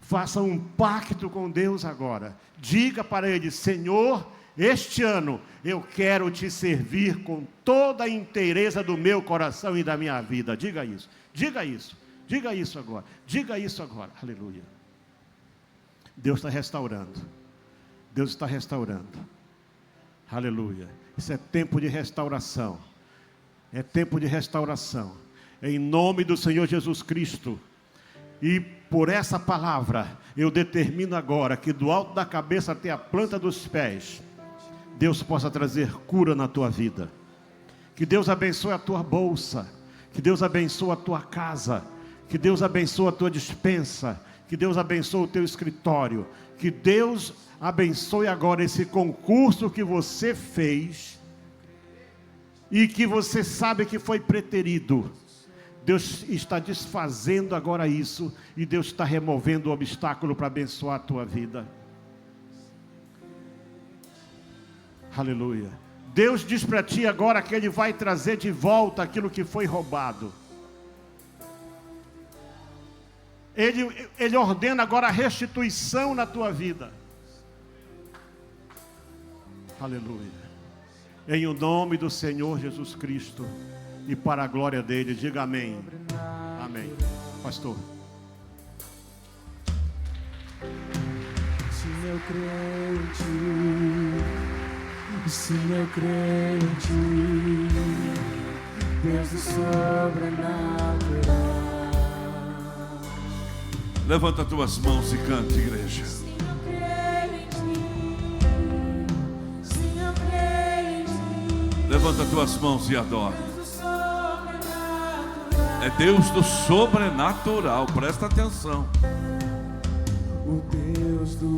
Faça um pacto com Deus agora. Diga para Ele: Senhor, este ano eu quero te servir com toda a inteireza do meu coração e da minha vida. Diga isso, diga isso, diga isso agora, diga isso agora. Aleluia. Deus está restaurando. Deus está restaurando. Aleluia. Isso é tempo de restauração. É tempo de restauração. Em nome do Senhor Jesus Cristo. E por essa palavra, eu determino agora que do alto da cabeça até a planta dos pés, Deus possa trazer cura na tua vida. Que Deus abençoe a tua bolsa. Que Deus abençoe a tua casa. Que Deus abençoe a tua despensa. Que Deus abençoe o teu escritório. Que Deus abençoe agora esse concurso que você fez e que você sabe que foi preterido. Deus está desfazendo agora isso e Deus está removendo o obstáculo para abençoar a tua vida. Aleluia. Deus diz para ti agora que Ele vai trazer de volta aquilo que foi roubado. Ele ordena agora a restituição na tua vida. Aleluia. Em o nome do Senhor Jesus Cristo e para a glória dele, diga amém. Amém. Pastor. Sim, eu creio em ti. Sim, eu creio em ti. Deus do sobrenatural. Levanta tuas mãos e cante, igreja. Sim, eu creio em ti. Sim, eu creio em ti. Levanta tuas mãos e adora. Deus do sobrenatural. É Deus do sobrenatural, presta atenção. O Deus do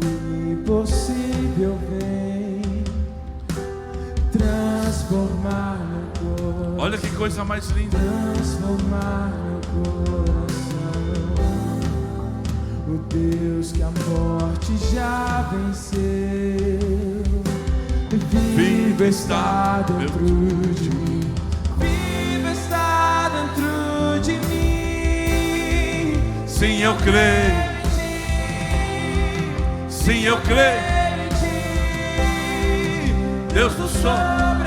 impossível vem transformar meu coração. Olha que coisa mais linda. Transformar meu coração. O Deus que a morte já venceu, vivo está dentro de mim. Vivo está dentro de mim. Sim, eu creio. Sim, eu creio. Deus do sobrenatural.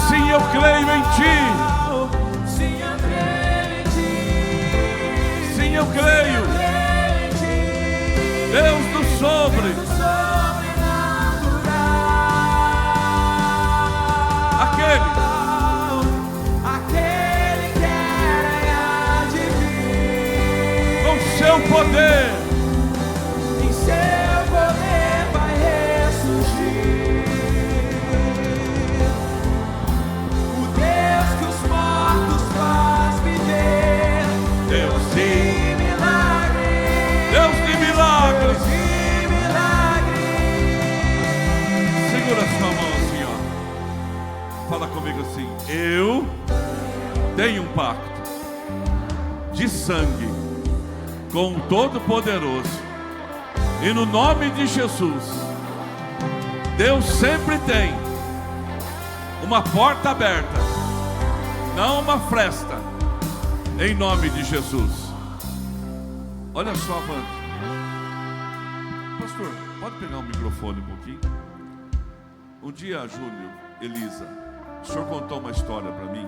Sim, eu creio em ti. Sim, eu creio em ti. Sim, eu creio. Deus do sobrenatural. Aquele que era de mim. com seu poder. Em seu poder vai ressurgir. O Deus que os mortos faz viver. Deus de milagres. Deus de milagres. Deus de milagres. Segura sua mão assim, ó. Fala comigo assim: eu tenho um pacto de sangue com o Todo-Poderoso. E no nome de Jesus, Deus sempre tem uma porta aberta, não uma fresta. Em nome de Jesus. Olha só, Wanda. Pastor, pode pegar o microfone um pouquinho? Um dia, Júnior, Elisa, o senhor contou uma história para mim.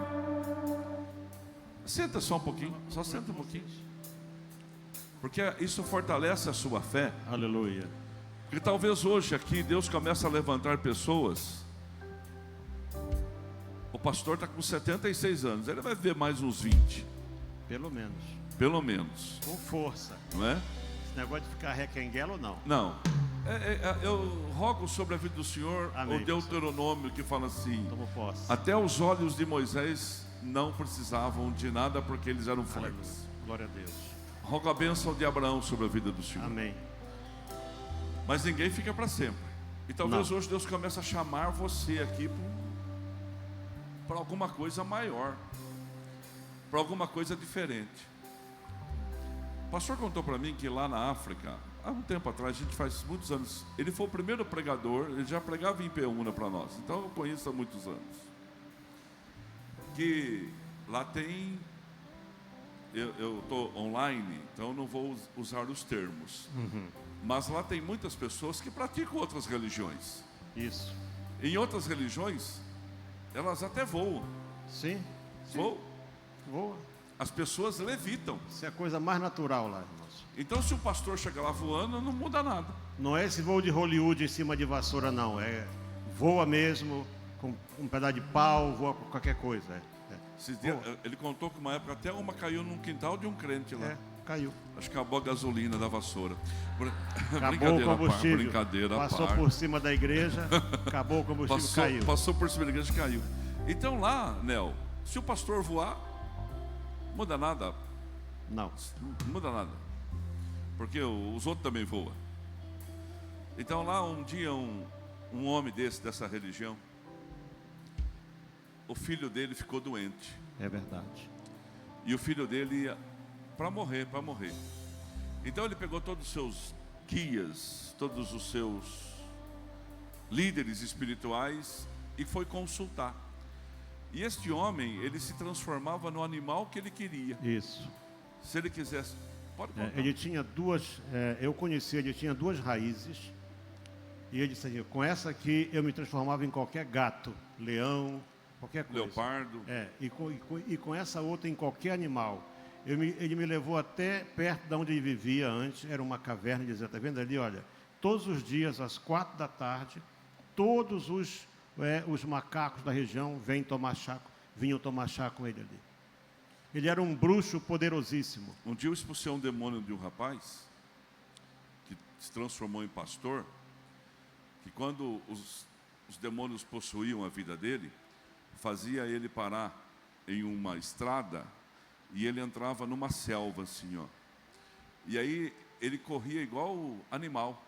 Senta só um pouquinho, só senta um pouquinho. Porque isso fortalece a sua fé. Aleluia. E talvez hoje aqui Deus comece a levantar pessoas. O pastor está com 76 anos, ele vai ver mais uns 20. Pelo menos. Pelo menos. Com força. Não é? Esse negócio de ficar requenguelo, não. Não. Eu rogo sobre a vida do Senhor. Amém, o Deuteronômio que fala assim: Tomo posse. até os olhos de Moisés não precisavam de nada porque eles eram Aleluia. fortes. Glória a Deus. Rogo a bênção de Abraão sobre a vida do Senhor. Amém. Mas ninguém fica para sempre. E talvez Não. hoje Deus comece a chamar você aqui para alguma coisa maior. para alguma coisa diferente. O pastor contou para mim que lá na África, há um tempo atrás, a gente faz muitos anos, ele foi o primeiro pregador, ele já pregava em Peúna para nós, então eu conheço há muitos anos. Que lá tem, eu estou online, então não vou usar os termos, mas lá tem muitas pessoas que praticam outras religiões. Isso. Em outras religiões, elas até voam. Sim. Voam. Voa. As pessoas levitam. Isso é a coisa mais natural lá, irmãos. Então, se o pastor chegar lá voando, não muda nada. Não é esse voo de Hollywood em cima de vassoura, não. É voa mesmo, com um pedaço de pau, voa com qualquer coisa. Ele contou que uma época até uma caiu num quintal de um crente lá. Caiu. Acho que acabou a gasolina da vassoura. Acabou o combustível. Brincadeira, passou por cima da igreja, acabou o combustível, caiu. Passou por cima da igreja e caiu. Então lá, Nel, se o pastor voar, muda nada. Não muda nada. Porque os outros também voam. Então lá um dia um homem dessa religião, o filho dele ficou doente. É verdade. E o filho dele ia para morrer. Então ele pegou todos os seus guias, todos os seus líderes espirituais e foi consultar. E este homem, ele se transformava no animal que ele queria. Isso. Se ele quisesse, pode contar. Ele tinha eu conheci, ele tinha duas raízes. E ele disse assim, com essa aqui eu me transformava em qualquer gato, leão, qualquer coisa. Leopardo. E com essa outra em qualquer animal. Ele me levou até perto de onde ele vivia antes, era uma caverna, e dizia, está vendo ali, olha, todos os dias às 4 da tarde, todos os macacos da região vinham tomar chá com ele ali. Ele era um bruxo poderosíssimo. Um dia eu expulsei um demônio de um rapaz, que se transformou em pastor, que quando os demônios possuíam a vida dele, fazia ele parar em uma estrada, e ele entrava numa selva assim, ó. E aí ele corria igual animal.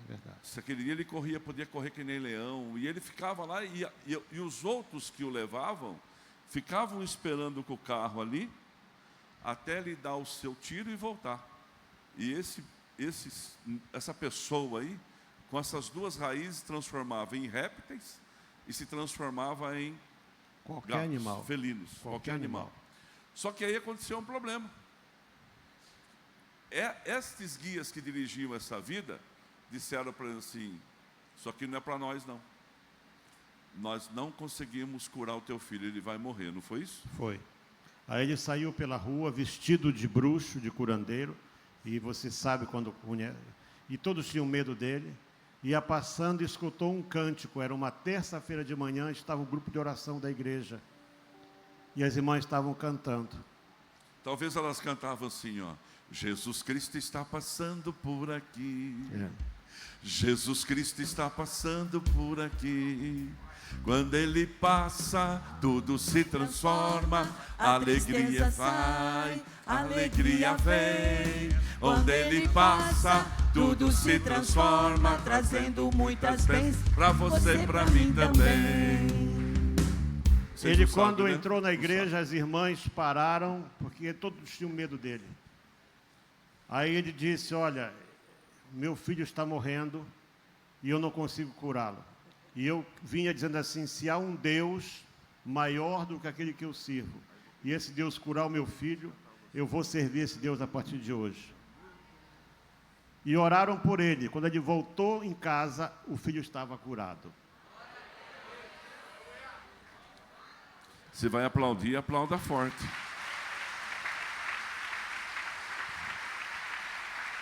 É verdade. Se aquele dia ele corria, podia correr que nem leão. E ele ficava lá, e os outros que o levavam, ficavam esperando com o carro ali, até ele dar o seu tiro e voltar. E essa pessoa aí, com essas duas raízes, transformava em répteis e se transformava em qualquer gatos, animal. felinos, qualquer animal. Só que aí aconteceu um problema. Estes guias que dirigiam essa vida disseram para ele assim, isso aqui não é para nós não. Nós não conseguimos curar o teu filho, ele vai morrer, não foi isso? Foi. Aí ele saiu pela rua vestido de bruxo, de curandeiro, e você sabe quando... E todos tinham medo dele. Ia passando e escutou um cântico, era uma terça-feira de manhã, estava o grupo de oração da igreja. E as irmãs estavam cantando. Talvez elas cantavam assim, ó. Jesus Cristo está passando por aqui. Jesus Cristo está passando por aqui. Quando Ele passa, tudo se transforma. A alegria vai, a alegria vem. Onde Ele passa, tudo se transforma, trazendo muitas bênçãos para você e para mim também. Ele, quando entrou na igreja, as irmãs pararam, porque todos tinham medo dele. Aí ele disse, olha, meu filho está morrendo e eu não consigo curá-lo. E eu vinha dizendo assim, se há um Deus maior do que aquele que eu sirvo, e esse Deus curar o meu filho, eu vou servir esse Deus a partir de hoje. E oraram por ele. Quando ele voltou em casa, o filho estava curado. Você vai aplaudir, aplauda forte.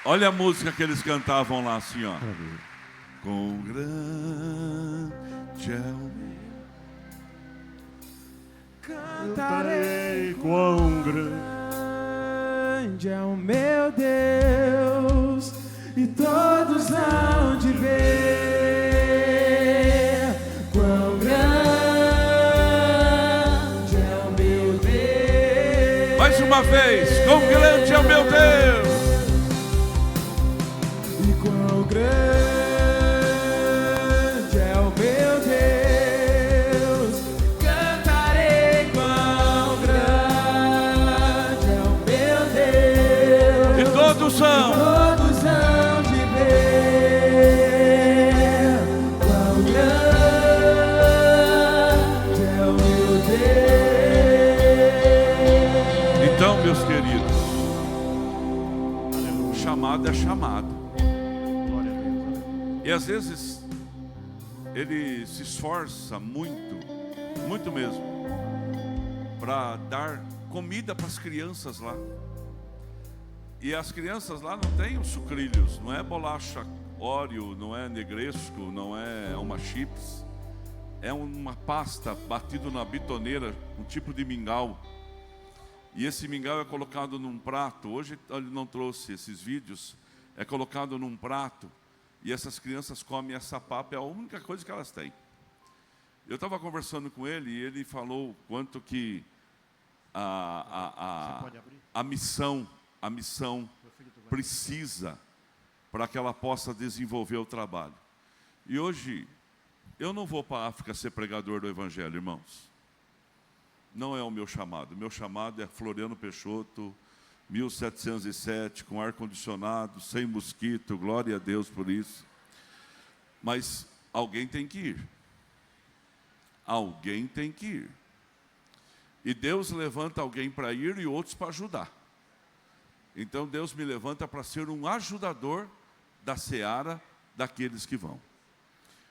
Olha a música que eles cantavam lá assim, ó. Com grande é o Cantarei quão grande é o meu Deus, e todos hão de ver quão grande é o meu Deus. Mais uma vez, quão grande é o meu Deus. E quão grande é o meu Deus, cantarei quão grande E às vezes ele se esforça muito, muito mesmo, para dar comida para as crianças lá. E as crianças lá não têm os sucrilhos, não é bolacha Oreo, não é negresco, não é uma chips. É uma pasta batida na bitoneira, um tipo de mingau. E esse mingau é colocado num prato. Hoje ele não trouxe esses vídeos. É colocado num prato. E essas crianças comem essa papa, é a única coisa que elas têm. Eu estava conversando com ele e ele falou quanto que a missão precisa para que ela possa desenvolver o trabalho. E hoje, eu não vou para a África ser pregador do Evangelho, irmãos. Não é o meu chamado. O meu chamado é Floriano Peixoto, 1707, com ar-condicionado, sem mosquito, glória a Deus por isso. Mas alguém tem que ir. Alguém tem que ir. E Deus levanta alguém para ir e outros para ajudar. Então Deus me levanta para ser um ajudador da seara daqueles que vão.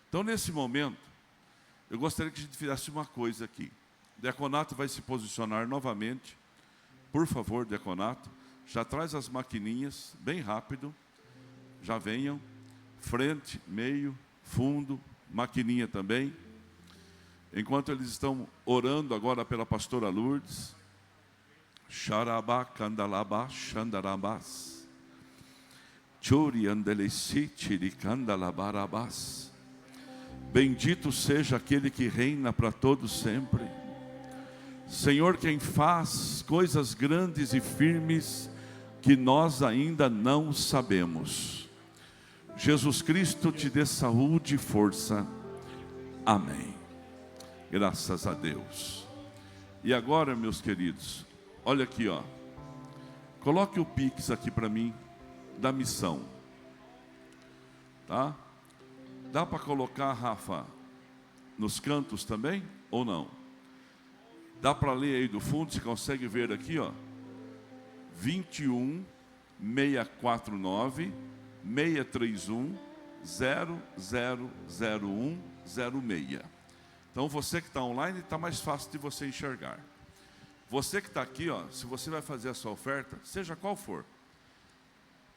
Então nesse momento, eu gostaria que a gente fizesse uma coisa aqui. O diaconato vai se posicionar novamente. Por favor, diaconato, já traz as maquininhas, bem rápido. Já venham. Frente, meio, fundo, maquininha também. Enquanto eles estão orando agora pela pastora Lourdes. Xarabá, candalabá, xandarabás. Churi andelecite, candalabarabás. Bendito seja aquele que reina para todos sempre. Senhor, quem faz coisas grandes e firmes que nós ainda não sabemos. Jesus Cristo te dê saúde e força. Amém. Graças a Deus. E agora, meus queridos, olha aqui, ó. Coloque o Pix aqui para mim, da missão. Tá? Dá para colocar, Rafa, nos cantos também, ou não? Dá para ler aí do fundo, você consegue ver aqui, ó. 21 649 631 0001 06. Então você que está online, está mais fácil de você enxergar. Você que está aqui, ó, se você vai fazer a sua oferta, seja qual for,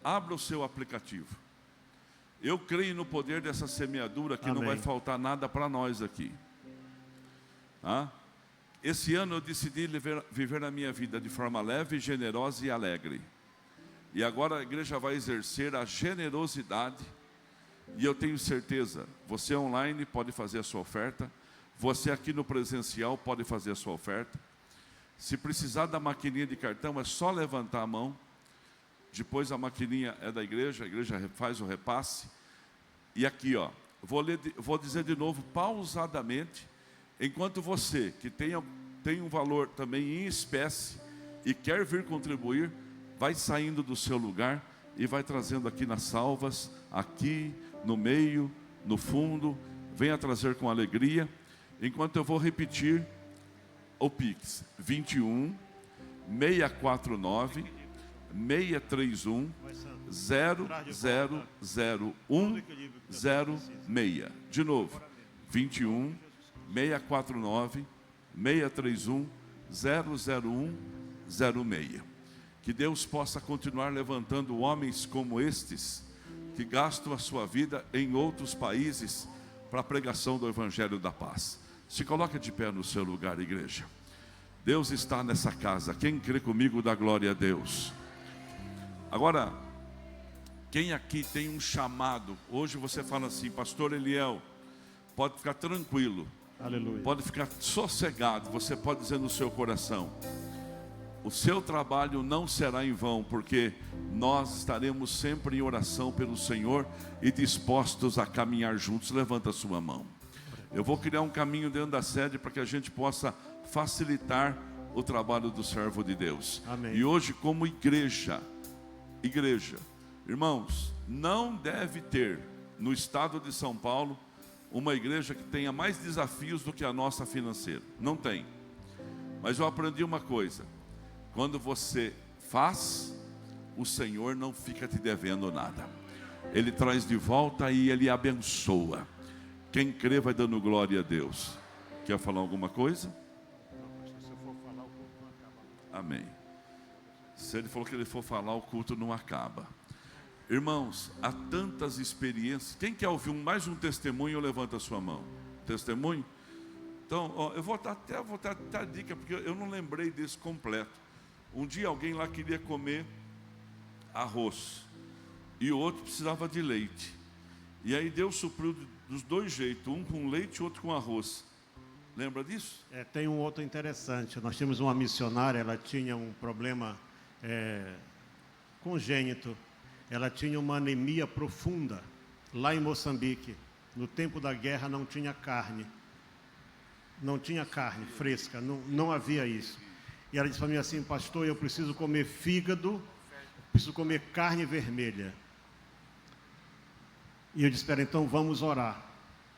abra o seu aplicativo. Eu creio no poder dessa semeadura que Amém. Não vai faltar nada para nós aqui. Tá? Esse ano eu decidi viver a minha vida de forma leve, generosa e alegre. E agora a igreja vai exercer a generosidade. E eu tenho certeza, você online pode fazer a sua oferta. Você aqui no presencial pode fazer a sua oferta. Se precisar da maquininha de cartão, é só levantar a mão. Depois a maquininha é da igreja, a igreja faz o repasse. E aqui, ó, vou dizer de novo, pausadamente, enquanto você, que tem um valor também em espécie e quer vir contribuir, vai saindo do seu lugar e vai trazendo aqui nas salvas, aqui, no meio, no fundo, venha trazer com alegria, enquanto eu vou repetir o Pix, 21 649 631 0001 06. De novo, 21 649 631 001 06. Que Deus possa continuar levantando homens como estes, que gastam a sua vida em outros países para a pregação do Evangelho da Paz. Se coloque de pé no seu lugar, igreja. Deus está nessa casa. Quem crê comigo, dá glória a Deus. Agora, quem aqui tem um chamado? Hoje você fala assim, pastor Eliel, pode ficar tranquilo. Aleluia. Pode ficar sossegado. Você pode dizer no seu coração, o seu trabalho não será em vão, porque nós estaremos sempre em oração pelo Senhor e dispostos a caminhar juntos. Levanta a sua mão. Eu vou criar um caminho dentro da sede para que a gente possa facilitar o trabalho do servo de Deus. Amém. E hoje, como igreja, irmãos, não deve ter no estado de São Paulo uma igreja que tenha mais desafios do que a nossa financeira. Não tem. Mas eu aprendi uma coisa: quando você faz, o Senhor não fica te devendo nada. Ele traz de volta e Ele abençoa. Quem crê vai dando glória a Deus. Quer falar alguma coisa? Amém. Se ele falou que ele for falar, o culto não acaba. Irmãos, há tantas experiências. Quem quer ouvir mais um testemunho, levanta a sua mão. Testemunho? Então, ó, eu vou dar a dica, porque eu não lembrei desse completo. Um dia alguém lá queria comer arroz e o outro precisava de leite. E aí Deus supriu dos dois jeitos, um com leite e outro com arroz. Lembra disso? Tem um outro interessante. Nós tínhamos uma missionária, ela tinha um problema congênito. Ela tinha uma anemia profunda lá em Moçambique. No tempo da guerra não tinha carne. Não tinha carne fresca, não havia isso. E ela disse para mim assim: pastor, eu preciso comer fígado, preciso comer carne vermelha. E eu disse: espera, então vamos orar.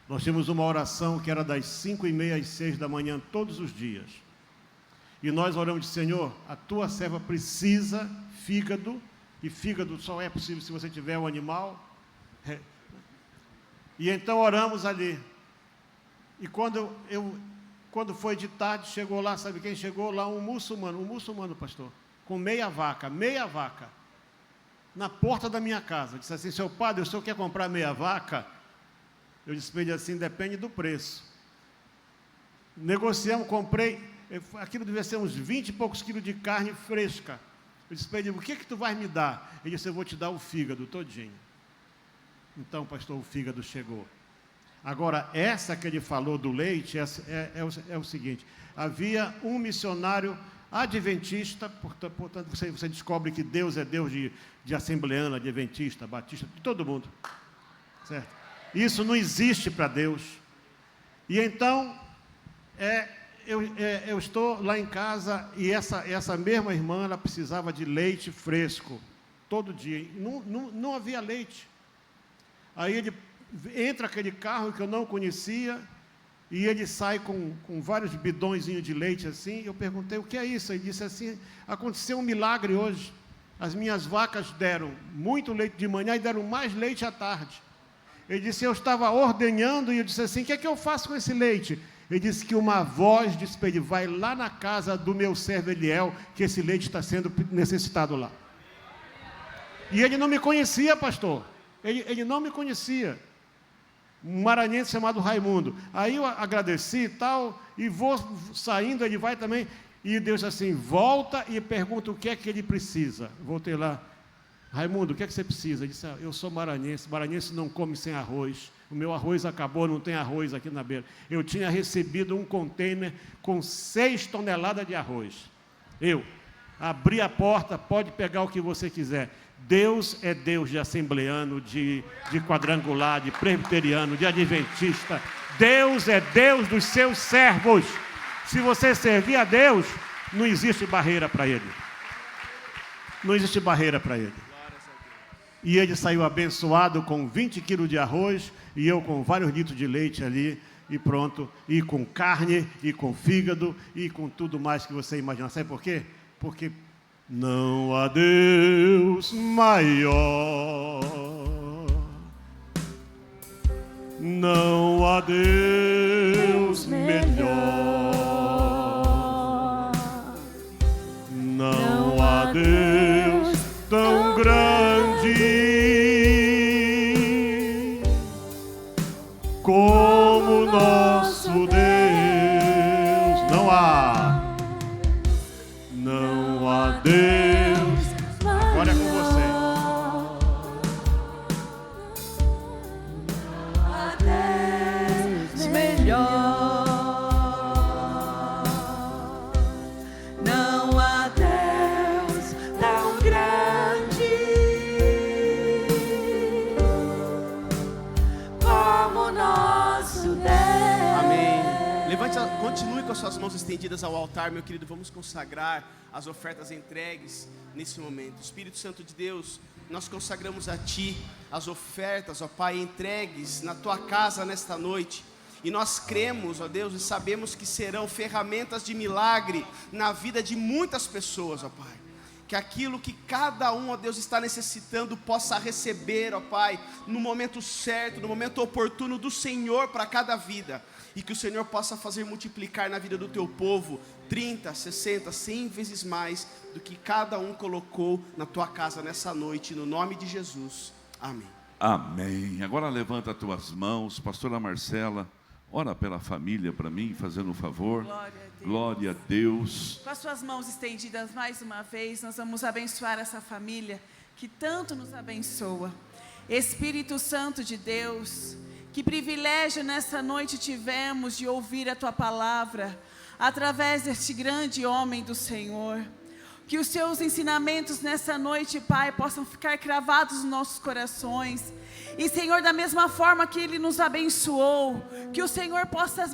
Nós tínhamos uma oração que era das 5h30 às 6 da manhã, todos os dias. E nós oramos de: Senhor, a tua serva precisa fígado, e fígado só é possível se você tiver um animal. E então oramos ali. E quando foi de tarde, chegou lá, sabe quem chegou lá? Um muçulmano, pastor, com meia vaca, na porta da minha casa. Disse assim: seu padre, o senhor quer comprar meia vaca? Eu disse para ele assim: depende do preço. Negociamos, comprei, aquilo devia ser uns 20 e poucos quilos de carne fresca. Eu disse para ele: o que tu vai me dar? Ele disse: eu vou te dar o fígado todinho. Então, pastor, o fígado chegou. Agora, essa que ele falou do leite é o seguinte: havia um missionário adventista, portanto você descobre que Deus é Deus de assembleana, de adventista, batista, de todo mundo, certo? Isso não existe para Deus. E então, eu estou lá em casa e essa mesma irmã, ela precisava de leite fresco, todo dia. Não havia leite. Aí entra aquele carro que eu não conhecia, e ele sai com vários bidõezinhos de leite assim. Eu perguntei: o que é isso? Ele disse assim: aconteceu um milagre hoje. As minhas vacas deram muito leite de manhã e deram mais leite à tarde. Ele disse: eu estava ordenhando, e eu disse assim: o que é que eu faço com esse leite? Ele disse que uma voz disse para ele: vai lá na casa do meu servo Eliel, que esse leite está sendo necessitado lá. E ele não me conhecia, pastor. Ele não me conhecia. Um maranhense chamado Raimundo. Aí eu agradeci e tal, e vou saindo, ele vai também. E Deus assim: volta e pergunta o que é que ele precisa. Voltei lá: Raimundo, o que é que você precisa? Ele disse: eu sou maranhense não come sem arroz. O meu arroz acabou, não tem arroz aqui na beira. Eu tinha recebido um container com 6 toneladas de arroz. Eu abri a porta: pode pegar o que você quiser. Deus é Deus de assembleano, de quadrangular, de presbiteriano, de adventista. Deus é Deus dos seus servos. Se você servir a Deus, não existe barreira para Ele. Não existe barreira para Ele. E ele saiu abençoado com 20 quilos de arroz, e eu com vários litros de leite ali, e pronto, e com carne, e com fígado, e com tudo mais que você imaginar. Sabe por quê? Porque não há Deus maior, não há Deus melhor, não há Deus tão grande como nosso Deus. Não há Deus. Agora é com você. Não há Deus melhor, não há Deus tão grande como nosso Deus. Amém. Continue com as suas mãos estendidas ao altar, meu querido. Vamos consagrar as ofertas entregues nesse momento. Espírito Santo de Deus, nós consagramos a Ti as ofertas, ó Pai, entregues na Tua casa nesta noite. E nós cremos, ó Deus, e sabemos que serão ferramentas de milagre na vida de muitas pessoas, ó Pai. que aquilo que cada um, ó Deus, está necessitando, possa receber, ó Pai, no momento certo, no momento oportuno do Senhor para cada vida, e que o Senhor possa fazer multiplicar na vida do teu povo, 30, 60, 100 vezes mais, do que cada um colocou na tua casa nessa noite, no nome de Jesus, amém. Amém. Agora levanta as tuas mãos, pastora Marcela, ora pela família para mim, fazendo um favor. Glória a Deus. Glória a Deus. Com as suas mãos estendidas mais uma vez, nós vamos abençoar essa família que tanto nos abençoa. Espírito Santo de Deus, que privilégio nessa noite tivemos de ouvir a Tua palavra, através deste grande homem do Senhor. Que os Seus ensinamentos nessa noite, Pai, possam ficar cravados nos nossos corações. E, Senhor, da mesma forma que Ele nos abençoou, que o Senhor possa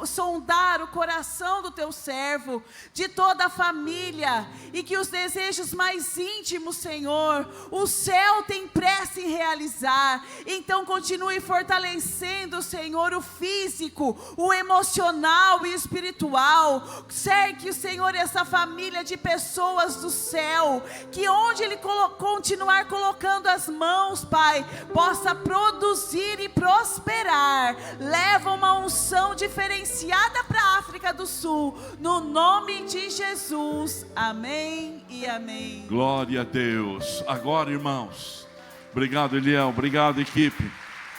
sondar o coração do Teu servo, de toda a família, e que os desejos mais íntimos, Senhor, o céu tem pressa em realizar. Então continue fortalecendo, Senhor, o físico, o emocional e o espiritual. Cerque, Senhor, essa família de pessoas do céu, que onde Ele continuar colocando as mãos, Pai, possa produzir e prosperar. Leva uma unção diferenciada para a África do Sul, no nome de Jesus, amém e amém. Glória a Deus. Agora, irmãos, obrigado, Eliel, obrigado, equipe,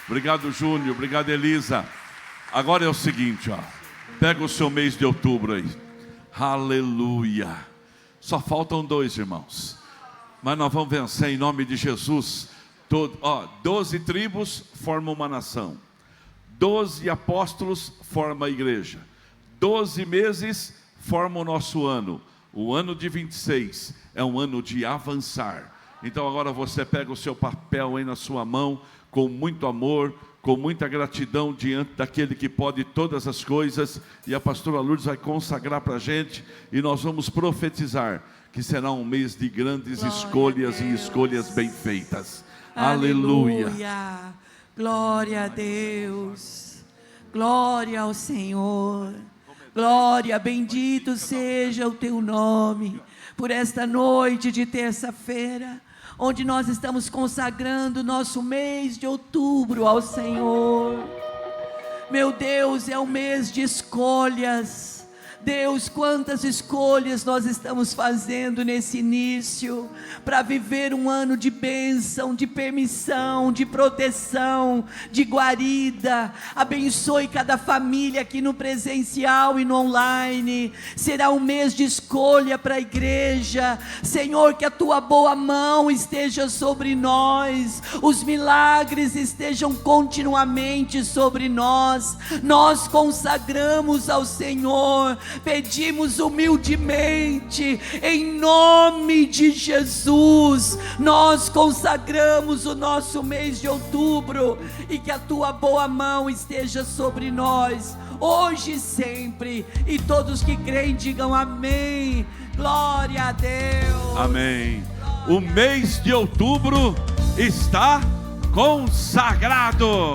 obrigado, Júnior, obrigado, Elisa. Agora é o seguinte, ó, pega o seu mês de outubro aí, aleluia. Só faltam 2, irmãos, mas nós vamos vencer em nome de Jesus. 12 tribos formam uma nação, 12 apóstolos formam a igreja, 12 meses formam o nosso ano. O ano de 26 é um ano de avançar. Então agora você pega o seu papel aí na sua mão, com muito amor, com muita gratidão diante daquele que pode todas as coisas, e a pastora Lourdes vai consagrar para a gente, e nós vamos profetizar que será um mês de grandes escolhas e escolhas bem feitas. Aleluia. Glória a Deus. Glória ao Senhor. Glória, bendito seja o teu nome por esta noite de terça-feira, onde nós estamos consagrando nosso mês de outubro ao Senhor. Meu Deus, é um mês de escolhas. Deus, quantas escolhas nós estamos fazendo nesse início, para viver um ano de bênção, de permissão, de proteção, de guarida. Abençoe cada família aqui no presencial e no online. Será um mês de escolha para a igreja. Senhor, que a tua boa mão esteja sobre nós, os milagres estejam continuamente sobre nós. Nós consagramos ao Senhor, pedimos humildemente, em nome de Jesus, nós consagramos o nosso mês de outubro, e que a tua boa mão esteja sobre nós, hoje e sempre, e todos que creem digam amém. Glória a Deus. Amém. O mês de outubro está consagrado.